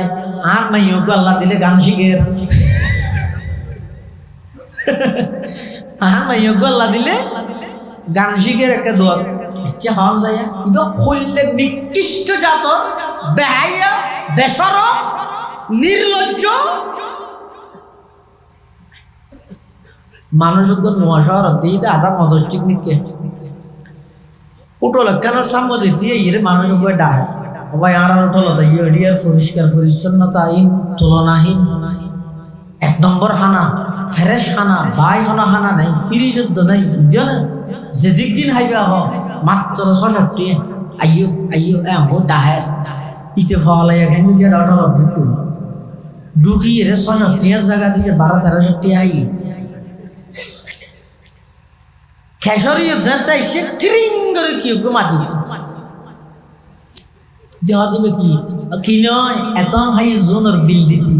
আর মাইও আল্লাহ দিলে গান শিখের আর মাইও আল্লাহ দিলে গান শিখের একটা দোয়া ইচ্ছে হন যায় ইবা হইলে নিকৃষ্ট জাত বেহাইয়া বেসর নির্লজ্জ মানুষকে নোয়া শহর দিয়ে আধা মদস্টিক নিকে উঠল কেন সাম্য দিয়ে ইয়ে মানুষকে ডাহে সবাই আর উঠল তাই ইয়ে পরিষ্কার পরিচ্ছন্নতা আইন তুলনাহীন এক নম্বর হানা ফেরেশ হানা বাই হনা হানা নাই ফিরি যুদ্ধ নাই বুঝছো না যেদিক দিন হাইবা হ মাত্র ৬৬ আইয়ো আইয়ো এমন ডাহের ইতে ফলে এখানে উঠল ঢুকি রে ৬৬ জায়গা থেকে ১২-১৩ আই খেসরি যেতে সে ক্রিং করে কি মাটি দেওয়া দিবে কি নয় এত হাই জোনের বিল দিতি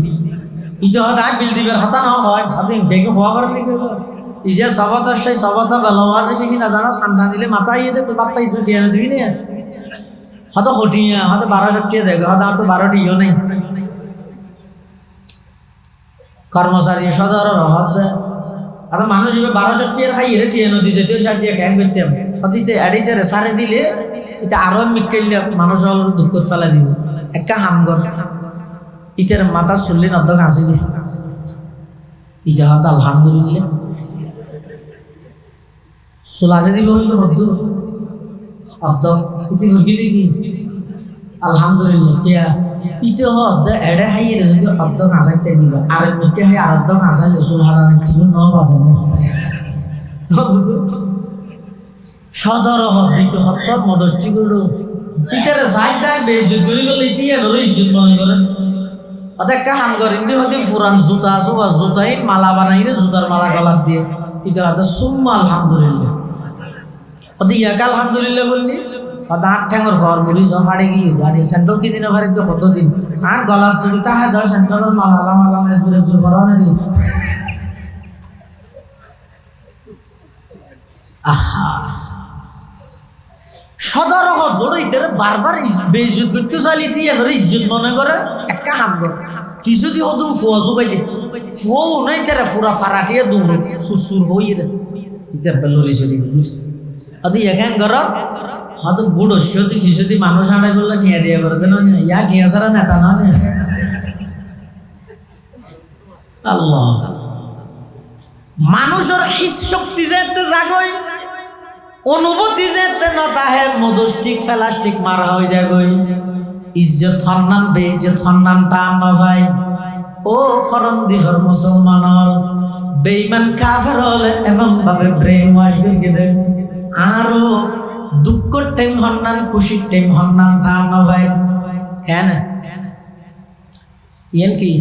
ইজে হতা বিল দিবে হতা না হয় আপনি বেগে হওয়া পারবি ইজে সবতার সেই সবতা ভালোবাস কি না জানো ঠান্ডা দিলে মাথা ইয়ে দে তো বাপ্পাই তুই দিয়ে দিবি না হয়তো হটিয়া হয়তো ১২ দেখো হয়তো তো ১২টি ইয়ে নেই কর্মচারী সদর হদ দেয় আর মানুষ ১২ খাই এর টিয়ে নদী যেতেও সার দিয়ে গ্যাং করতাম দিতে এড়িতে সারে দিলে এটা আরো মিকাইলে মানুষ দুঃখ ফেলা দিব একটা হামগর ইতের মাথা চুললে নদ্দক হাসি দিয়ে ইটা হত আলহামদুলিল্লাহ চুল হাসি দিব হদ্দু অর্ধ ইতি মুরগি দেখি আলহামদুলিল্লাহ কিয়া ইতে হদ এড়ে হাইয়ে যদি অর্ধ কাঁচাইতে নিল আর মিটে হাই আর অর্ধ কাঁচাই রসুল হারান ছিল ন বাজে সদর হদ দিতে হত্তর মদষ্টি করো ইতারে যাই তাই বেইজ্জত করি বলে ইতিয়া ধরে ইজ্জত মনে করেন অদেকা হাম করেন দি হতে পুরান জুতা আছে জুতাই মালা বানাই রে জুতার মালা গলাত দিয়ে ইতা হতে সুম্মা আলহামদুলিল্লাহ অতি ইয়াকা আলহামদুলিল্লাহ বললি অদা আট ঠ্যাঙর ঘর মুড়ি ফাড়ে গিয়ে গাড়ি সেন্ট্রাল কি দিনে ভারে তো কতদিন আর গলার যদি তাহা ধর সেন্ট্রালের মালা মালা মেজুরে জোর করানো নি আহা সদর দৌড়াইতে বারবার বেইজ্জত করতে চালি দিয়ে ধরে ইজ্জত মনে করে একটা হাম করে কিছুদি হতো ফুয়া জোগাইছে ফুয়াও নাই তারা পুরা ফারাটিয়ে দৌড় সুসুর হই রে ইতে বেলরি চলি আদি এখান ঘর হয়তো বুড়ো সত্যি শিশুদি মানুষ আনাই বললে ঘিয়া দিয়ে করতে না ইয়া ঘিয়া ছাড়া নেতা না আল্লাহ মানুষের হিস শক্তি যেতে জাগই অনুভূতি যেতে নতাহে মদস্টিক ফেলাস্টিক মারা হয়ে যাগই ইজ্জত হন্নান বেইজ্জত হন্নান টান না ভাই ও খরণ দিঘর মুসলমানর বেঈমান কাফের হলে এমন ভাবে ব্রেন ওয়াশ করে দেন আরো দুঃখর টাইম হন্নান খুশির টাইম হন্নান টান না ভাই কেন ইয়েন কি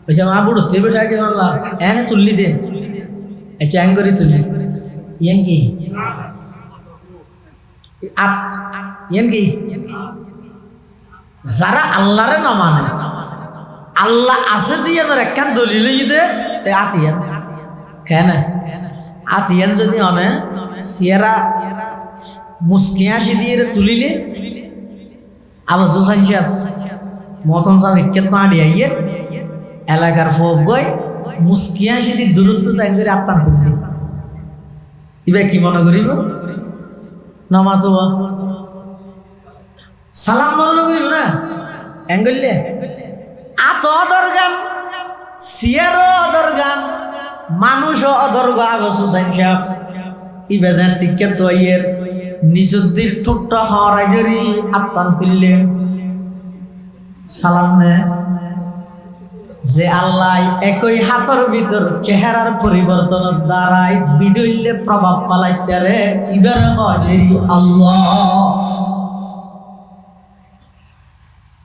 ওই যে মা বুড়ো তুই বসে আগে মানলা এনে তুললি দে চ্যাং করে তুললি ইয়েন কি ইয়েন কি যারা আল্লাহরে না মানে আল্লাহ আছে দিয়ে একখান দলিল দে আতিয়ান কেন আতিয়ান যদি অনে সিয়ারা মুসকিয়াশি দিয়ে তুলিলে আবার জোসান সাহেব মতন সাহেব ইজ্ঞত না আড়িয়ে এলাকার ফোক গই মুসকিয়াশি দিয়ে দূরত্ব তাই করে আত্মান তুললি এবার কি মনে করিব নামা তো সালাম মনে করিব না অ্যাঙ্গলে আত অদর গান সিয়ারও অদর গান মানুষও অদর গা সুসাইন সাহেব ই বেজান টিকে তো ইয়ের নিজুদ্দির ঠোঁটটা হওয়ার জরি আত্মান তুললে সালাম নে যে আল্লাহ একই হাতের ভিতর চেহারার পরিবর্তন দ্বারাই বিডইলে প্রভাব পালাইতে রে ইবার আল্লাহ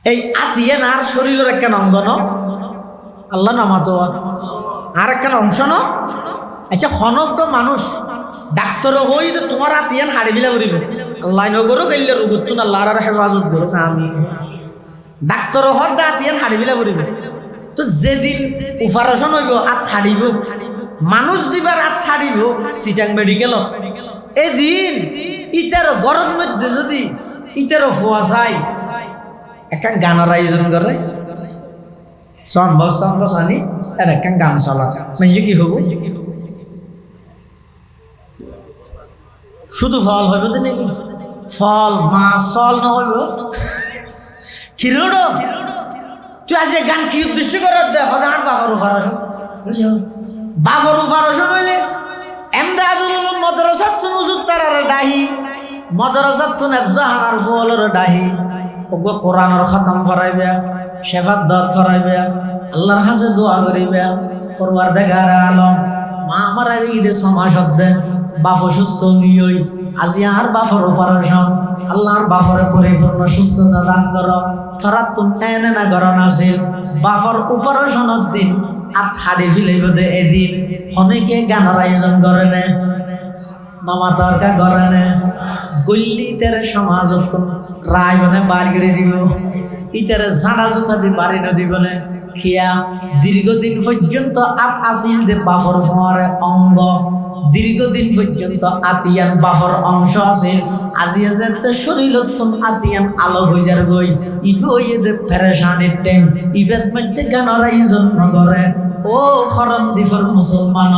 এই আতিয়ান আর শরীরের একখান অঙ্গ ন আল্লাহ নামাতো আর একখান অংশ ন আচ্ছা হনক মানুষ ডাক্তার হই তো তোমার আতিয়ান হাড়ি বিলা করিব আল্লাহ নগরও গেলে রুগত না আল্লাহর হেফাজত করুক আমি ডাক্তার হত দা আতিয়ান হাড়ি বিলা করিব তো যেদিন অপারেশন হইব আত হাড়িব মানুষ যাবার আত হাড়িব সিটাং মেডিকেল এদিন ইটারও গরম মধ্যে যদি ইটারও ফোয়া যায় একটা গানের আয়োজন করে সন বস্তান বসানি আর একটা গান চলা মানে কি হব শুধু ফল হইব তো নাকি ফল মাছ চল না হইব খিরোড় তুই আজ গান কি উদ্দেশ্য করে দে হদান বাবার উপারসন বাবার উপারসন হইলে এমদাদুল মদরসাত তুনুজুত তারার ডাহি মদরসাত তুন জাহানার ফলর ডাহি ওগো কোরআনের খতম করাইবে শেফাত দাত করাইবে আল্লাহর কাছে দোয়া করিবে পরওয়ারদিগার আলম মা আমার আগে ঈদের সমাজ দে বাপ সুস্থ হই আজি আর বাপর অপারেশন আল্লাহর বাপরে পরিপূর্ণ সুস্থতা দান করো তোরা তুমি এনে না গরণ আছিল বাপর অপারেশনের দিন আর হাড়ি ফিলাইব দে এদিন অনেকে গানের আয়োজন করে নে মামা তরকা করে নে গল্লি তেরে সমাজ রায় মানে বার করে দিব ইতারে জানা জোতা দি বাড়ি নদীব না খিয়া দীর্ঘদিন পর্যন্ত আত আসিল দে বাপর ফোয়ারে অঙ্গ দীর্ঘদিন পর্যন্ত আতিয়ান বাপর অংশ আছিল আজি যেতে শরীরত আতিয়ান আলো হইজার গই ইবে ওই দে পেরেশানির টাইম ইবেদ মধ্যে গানের আয়োজন নগরে ও খরণ দিফর মুসলমান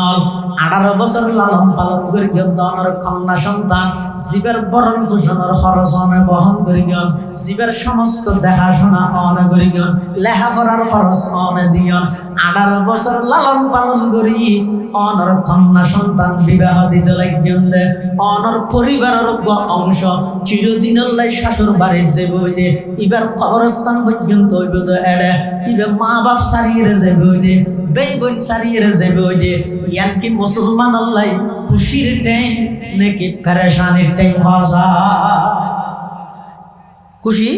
18 বছর লালন পালন করে দনের কন্যা সন্তান জীবের বরণ পোষণের খরচ অনে বহন করি গন, জীবের সমস্ত দেখাশোনা অনে করি গন, লেখাপড়ার খরচ অনে দিয়ন, 18 বছর লালন পালন করি অনর কন্যা সন্তান বিবাহ দিতে লাগবেন দে, অনর পরিবারের অংশ চিরদিনের লাই শাশুর বাড়ির যে বই দে, এবার কবরস্থান পর্যন্ত হইব তো এড়ে, এবার মা বাপ সারিয়ে যে বই দে, বেই বোন সারিয়ে যে বই দে, ইয়ান কি মুসলমান আল্লাহ খুশির টাইম নাকি পেরেশানির টাইম হসা? খুশি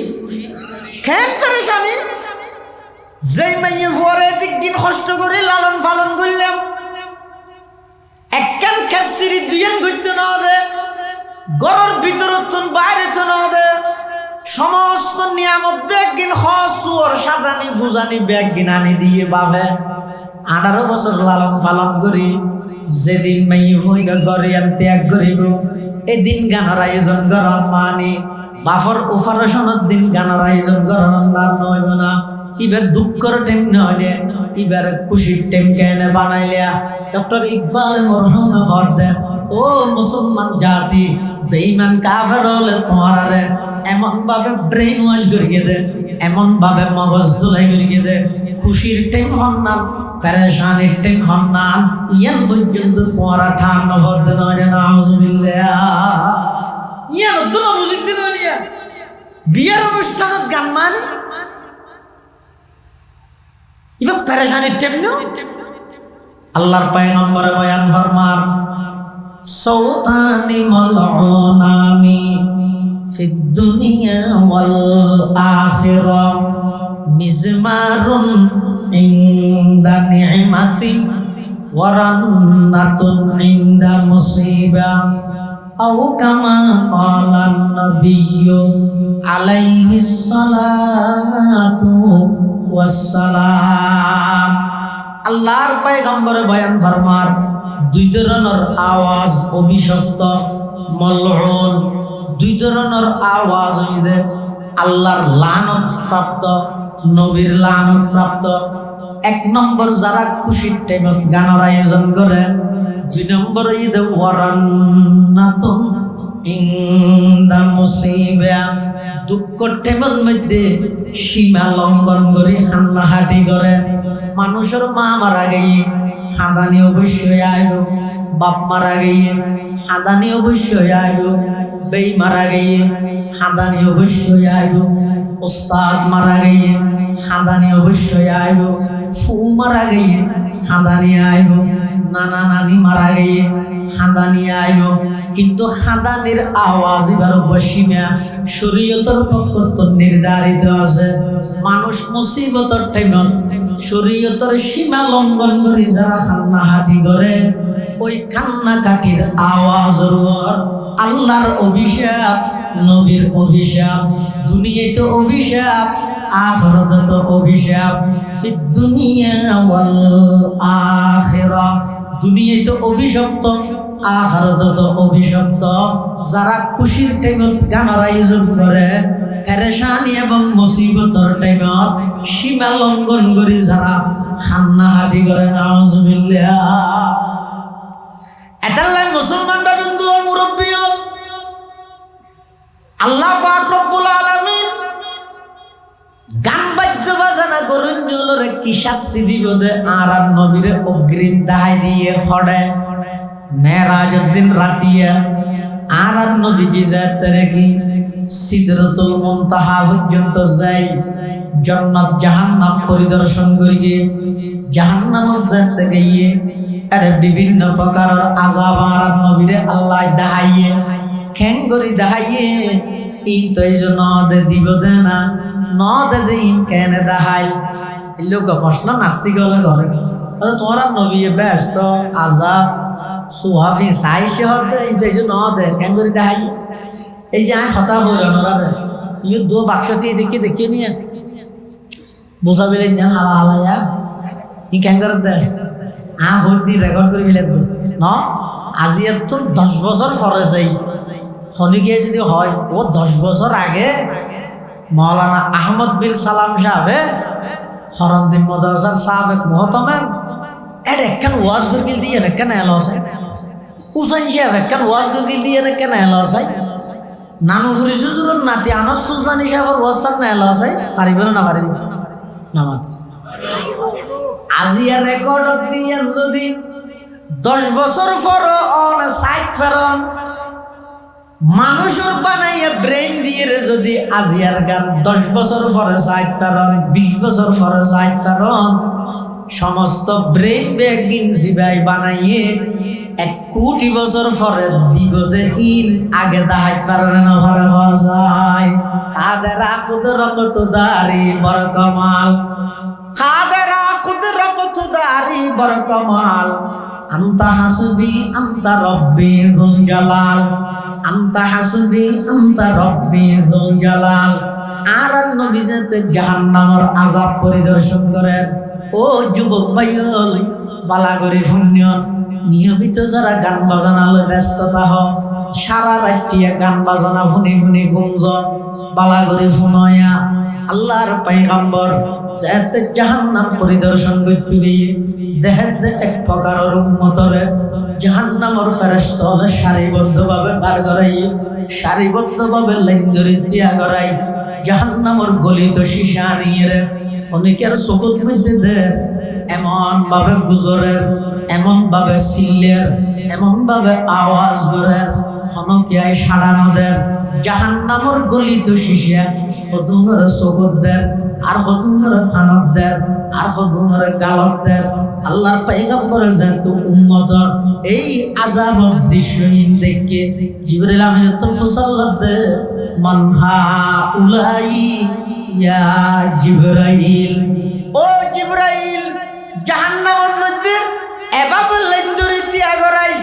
কেন পেরেশানি? যেই মাইয়ে ভরে দিন কষ্ট করে লালন পালন করলাম, একখান খেসিরি দুইয়ান ঘুরতে না দে, ঘরের ভিতর বাইরে তো না দে, সমস্ত নিয়ামত ব্যাগিন হসুর সাজানি বুঝানি ব্যাগিন আনি দিয়ে বাবে 18 বছর লালন পালন করি, যেদিন মাইয়ে ভইগা ঘরে ত্যাগ করিব, এদিন গানের আয়োজন করার মানি বাফর অপারেশনের দিন গানের আয়োজন করার নাম নইব না। এবার দুঃখর টাইম নয়, এবার খুশির টাইম কেন বানাইলিয়া? ডক্টর ইকবাল মরহুম ঘর দে, ও মুসলমান জাতি বেঈমান কাফের হলে তোমারে এমন ভাবে ব্রেইন ওয়াশ করিয়ে দে, এমন ভাবে মগজ ধুলাই করিয়ে দে, খুশির টাইম হন না, পেরেশানির টাইম হন না, ইয়ান পর্যন্ত তোমারা ঠান ভর দেন না। আউযুবিল্লাহ, ইয়ান দুনো মুজিদ দিন নিয়া বিয়ের অনুষ্ঠানত গান মান ইবা পেরেশানির টাইম না। আল্লাহর পয়গম্বর বয়ান ফরমান, সৌতানি মালউনানি ফিদ দুনিয়া ওয়াল আখিরাহ মিজমারুন ইনদা নি'মাতিন ওয়া রান্নাতুন ইনদা মুসিবা আও কামা ক্বালান নাবিয়্যু আলাইহিস সালাতু ওয়াস সালাম। আল্লাহর পয়গম্বর বয়ান ফরমার, দুই ধরনের আওয়াজ অভিশপ্ত মলউন, দুই ধরনের আওয়াজ হইছে আল্লাহর লানত প্রাপ্ত, নবীর লানত প্রাপ্ত। 1 নম্বর যারা খুশির টাইমত গানের আয়োজন করে, 2 নম্বর হইছে ওয়ারান্নাতুন ইনদা মুসিবা, দুঃখের টাইমের মধ্যে সীমা লঙ্ঘন করে হান্নাহাটি করে। মানুষের মা মারা গিয়ে খাদানি অবশ্যই আইব, বাপ মারা গিয়ে খাদানি অবশ্যই আইব, বেই মারা গিয়ে খাদানি অবশ্যই আইব, উস্তাদ মারা গিয়ে খাদানি অবশ্যই আইব, ফু মারা গিয়ে খাদানি আইব, নানা নানি মারা গিয়ে খাদানি আইব। কিন্তু খাদানির আওয়াজ এবার বসিমা শরীয়তের পক্ষ নির্ধারিত আছে। মানুষ মুসিবতের টাইমত শরীয়তের সীমা লঙ্ঘন করে যারা কান্নাহাটি করে, ওই কান্নাকাটির আওয়াজের উপর আল্লাহর অভিশাপ, নবীর অভিশাপ, দুনিয়াতে অভিশাপ, আখিরাতে তো অভিশাপ। ফিদ দুনিয়া ওয়াল আখিরাহ, দুনিয়াতে অভিশপ্ত, আখিরাতে তো অভিশপ্ত। যারা খুশির টাইমত গানের আয়োজন করে, পেরেশানি এবং মুসিবতের টাইমত সীমা লঙ্ঘন করে যারা কান্নাহাটি করে, নাউজুবিল্লাহ। এটালাই মুসলমান বাবুন্দু ও মুরব্বী হল আল্লাহ পাক রব্বুল আলামিন গান বাদ্য বাজানা করুন জলরে কি শাস্তি দিব দে, আর নবীরে অগ্রিম দাহাই দিয়ে খড়ে মেরাজের দিন রাতিয়া আর নবী কি যাতে কি সিদরাতুল মুনতাহা পর্যন্ত যাই, জান্নাত জাহান্নাম পরিদর্শন করিয়ে জাহান্নামত যাতে গিয়ে এর বিভিন্ন প্রকার আযাব আর নবীরে আল্লাহ দেখাইয়ে খেং করি দেখাইয়ে। ইন তো এই জন্য দে দিব দে না, ন দে দে ইন কেন দেখাই? লোক প্রশ্ন নাস্তিক হলে ঘরে তোমার নবী ব্যস্ত আযাব সুহাফি সাইসে হতে ইন তো এই জন্য দে খেং করি দেখাই। এই যে কথা বলে ওনারা ইউ দো বাক্স দিয়ে দেখিয়ে নিয়ে বোঝা বেলে হালা হালাইয়া ই খেং করে দে হইতি রেকর্ড করে ফেলে ন। আজি তো 10 বছর পরে যাই শনিকে যদি হয়, ও 10 বছর আগে মৌলানা আহমদ বিন সালাম সাহেবে হরন্দিন মদাসার সাহেব মহতমে এর একখান ওয়াজ করে দিয়ে একখান এলো আছে উসাইন সাহেব একখান ওয়াজ গিল দিয়ে কেন এলো চাই নানু ফুরি সুজুর নাতি আনস সুলতানি সাহেবের ওয়াজ সার না এলো চাই পারিব না পারিব না মাত আজিয়া রেকর্ড দিয়ে যদি 10 বছর পর অন সাইড ফেরন মানুষের বানাইয়া ব্রেন দিয়ে যদি আজিয়ার গান 10 বছর পরে সাইড ফেরন 20 বছর পরে সাইড ফেরন সমস্ত ব্রেন ব্যাগিং জিবাই বানাইয়ে 1 কোটি বছর পরে দিগদে ইন আগে দাহাইত পারবে না ভরে যায় কাদের কুদরত দারি বড় কমাল কাদের কুদরত দারি বড় কমাল আনতা হাসবি আনতা রব্বি যুল জালাল আনতা হাসবি আনতা রব্বি যুল জালাল আর নবী যেতে জাহান্নামের আযাব পরিদর্শন করেন ও যুবক ভাইল বালাগরি পুণ্য নিয়মিত যারা গান বাজনালে ব্যস্ততা হ সারা রাত্রিয়া গান বাজনা শুনি শুনি গুঞ্জ বালাগরি শুনয়া আল্লাহর পয়গম্বর যেতে জাহান্নাম পরিদর্শন করতে গিয়ে দেখে এক প্রকারের উম্মতরে জাহান্নামের ফেরেশতা সারিবদ্ধভাবে বার করাই সারিবদ্ধভাবে লাইন ধরে তিয়া করাই জাহান্নামের গলিত শিশা নিয়ে অনেকের চকুত মধ্যে দে এমন ভাবে গুজরের এমন ভাবে চিল্লের এমন ভাবে আওয়াজ করে হনকিয়ায় সাড়া নদের জাহান্নামের গলিত শিশা হদুনের চকুত দের আর হদুনের খানত দের আর হদুনের গালত দের আল্লাহর পয়গম্বরের যেহেতু উম্মতর এই আযাবের দৃশ্যহীন দেখে জিবরাইল আমিন সাল্লাল্লাহু মানহা উলাই ইয়া জিবরাইল ও জিবরাইল জাহান্নামের মধ্যে এভাবে লেন্দুরি তিয়া গড়াই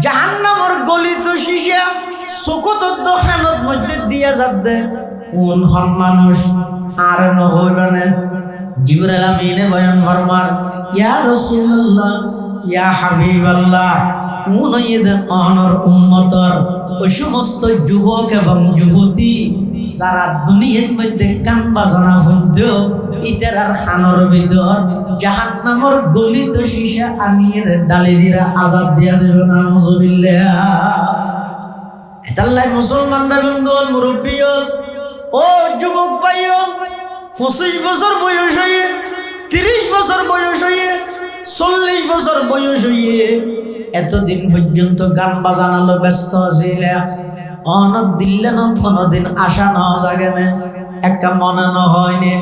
জাহান্নামের গলিত শিশা চকুত দোকানের মধ্যে দিয়া যাবে কোন হন মানুষ আর নহইবানে জিবরাইল আমিনে বয়ান ফরমার ইয়া রাসূলুল্লাহ ইয়া হাবিবাল্লাহ কোন ঈদের অনর উম্মতর ওই সমস্ত যুবক এবং যুবতী যারা দুনিয়ার মধ্যে গান বাজনা শুনতো ইতার আর খানোর ভিতর জাহান্নামের গলিত শিশা আমির ডালি দিরা আযাব দিয়া দেবে নাউযুবিল্লাহ এটাল্লাই মুসলমান বন্ধুল মুরব্বিয়ল ও যুবক ভাইয়ল 25 বছর বয়স হয়ে 30 বছর বয়স হয়ে 40 বছর বয়স হয়ে এতদিন পর্যন্ত গান বাজানালো ব্যস্ত ছিল অনদ দিল্লে না কোনদিন আশা না জাগে না একটা মনে না হয়নি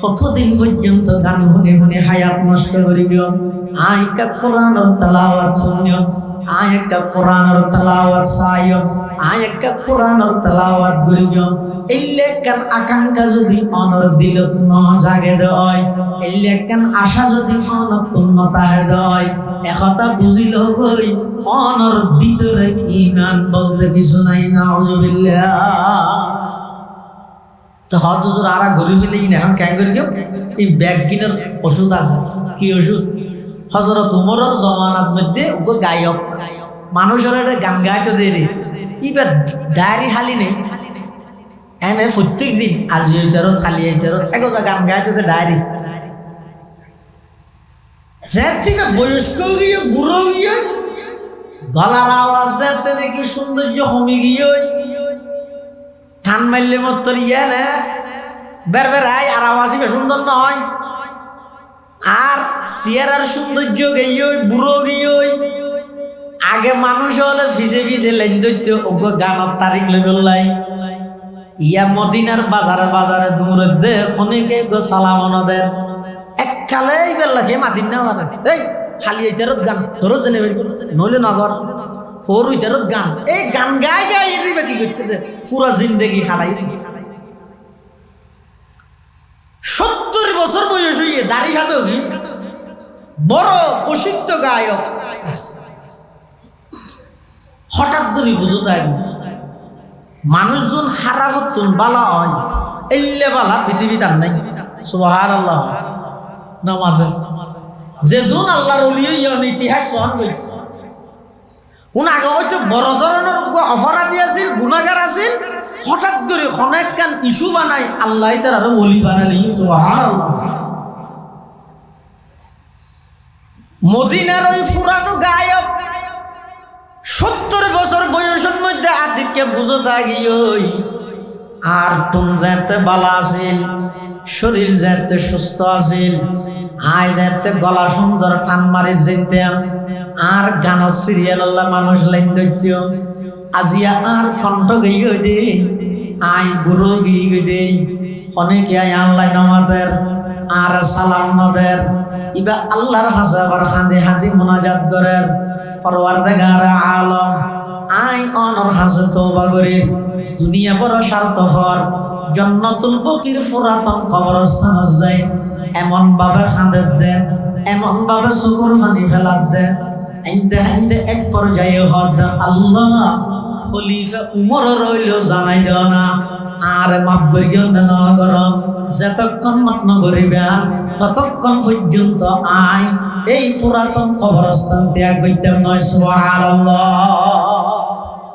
কতদিন পর্যন্ত গান শুনি শুনি হায়াত নষ্ট করিব আইকা কোরআনের তেলাওয়াত শুনিও আয় একটা কোরআনের তেলাওয়াত চাইও আয় একটা কোরআনের তেলাওয়াত করিও এই লেখান আকাঙ্ক্ষা যদি অনর দিলত ন জাগে দেয় এই লেখান আশা যদি অনর পূর্ণতা দেয় একথা বুঝিল গই অনর ভিতরে ঈমান বলতে কিছু নাই নাউযুবিল্লাহ তো হযরত আরা ঘুরে ফেলেই না এখন কেন করি এই ব্যাগ কিনার ওষুধ আছে কি ওষুধ হযরত উমরের জমানার মধ্যে ওকে গায়ক মানুষের একটা গান গাইতে দেরি এবার ডায়েরি খালি নেই এনে প্রত্যেক দিন আজি হইতারত খালি হইতারত একজা গান গাইতে ডায়েরি যে থেকে বয়স্ক গিয়ে বুড়ো গিয়ে গলার আওয়াজ যেতে নাকি সৌন্দর্য কমে গিয়ে ঠান মারলে মতো ইয়ে না বের বের আর আওয়াজই সুন্দর নয় আর চেয়ারার সৌন্দর্য গিয়ে বুড়ো গিয়ে আগে মানুষ হলে ফিসে ফিসে লাইন ধরতো ওগো গানত তারিখ লই ইয়া মদিনার বাজারে বাজারে দূরে দে ফোনেকে গো সালামনদের এককালে বেলাকে মাতিন না মানে এই খালি এইটারত গান তোর জেনে নইলে নগর ফোর ওইটারত গান এই গান গাই গাই এরিবে কি করতে দে পুরা জিন্দেগি খালাই 70 বছর বয়স হইয়ে দাড়ি সাথেও কি বড় প্রসিদ্ধ গায়ক হঠাৎ করে বুঝো তাই মানুষজন হারাবতুন বালা হয় এল্লে বালা পৃথিবীতে আর নাই সুবহানাল্লাহ নামাজ যেজন আল্লাহর ওলি হইয়ান ইতিহাস সহন কই উন আগে হয়তো বড় ধরনের অপরাধী আছিল গুনাহগার আছিল হঠাৎ করে অনেক কান ইস্যু বানাই আল্লাহ তার আরো ওলি বানালি সুবহানাল্লাহ মদিনার ওই পুরানো গায়ক 70 বছর বয়সের মধ্যে আদিকে বুঝো থাকিওই আর তুম যাতে বালা আছিল, শরীর যাতে সুস্থ আছিল, আয় যাতে গলা সুন্দর টান মারি যেতাম, আর গান সিরিয়াল মানুষ লাইন ধরত, আজিয়া আর কণ্ঠ গিয়ে দে আয় গুরু গিয়ে দে অনেকে আয় আল্লাহ নমাদের আর সালাম নদের ইবা আল্লাহর হাজাবার হাঁদে হাঁদি মোনাজাত করেন পরওয়ারদিগার আলম আই অনর হাজে তওবা করে দুনিয়া বড় স্বার্থপর জান্নাতুল বকির পুরাতন কবরস্থান যায় এমন ভাবে খাঁদে দেন, এমন ভাবে চকুর পানি ফেলাত দেন, আইন্দে আইন্দে এক পর্যায়ে হদ আল্লাহ খলিফা উমর রইল জানাই দেও না আর মাপ করিও না গরম যতক্ষণ মাপ নগরিবেন ততক্ষণ পর্যন্ত আই এই পুরাতন কবরস্থান ত্যাগ করতে নয়। সুবহানাল্লাহ।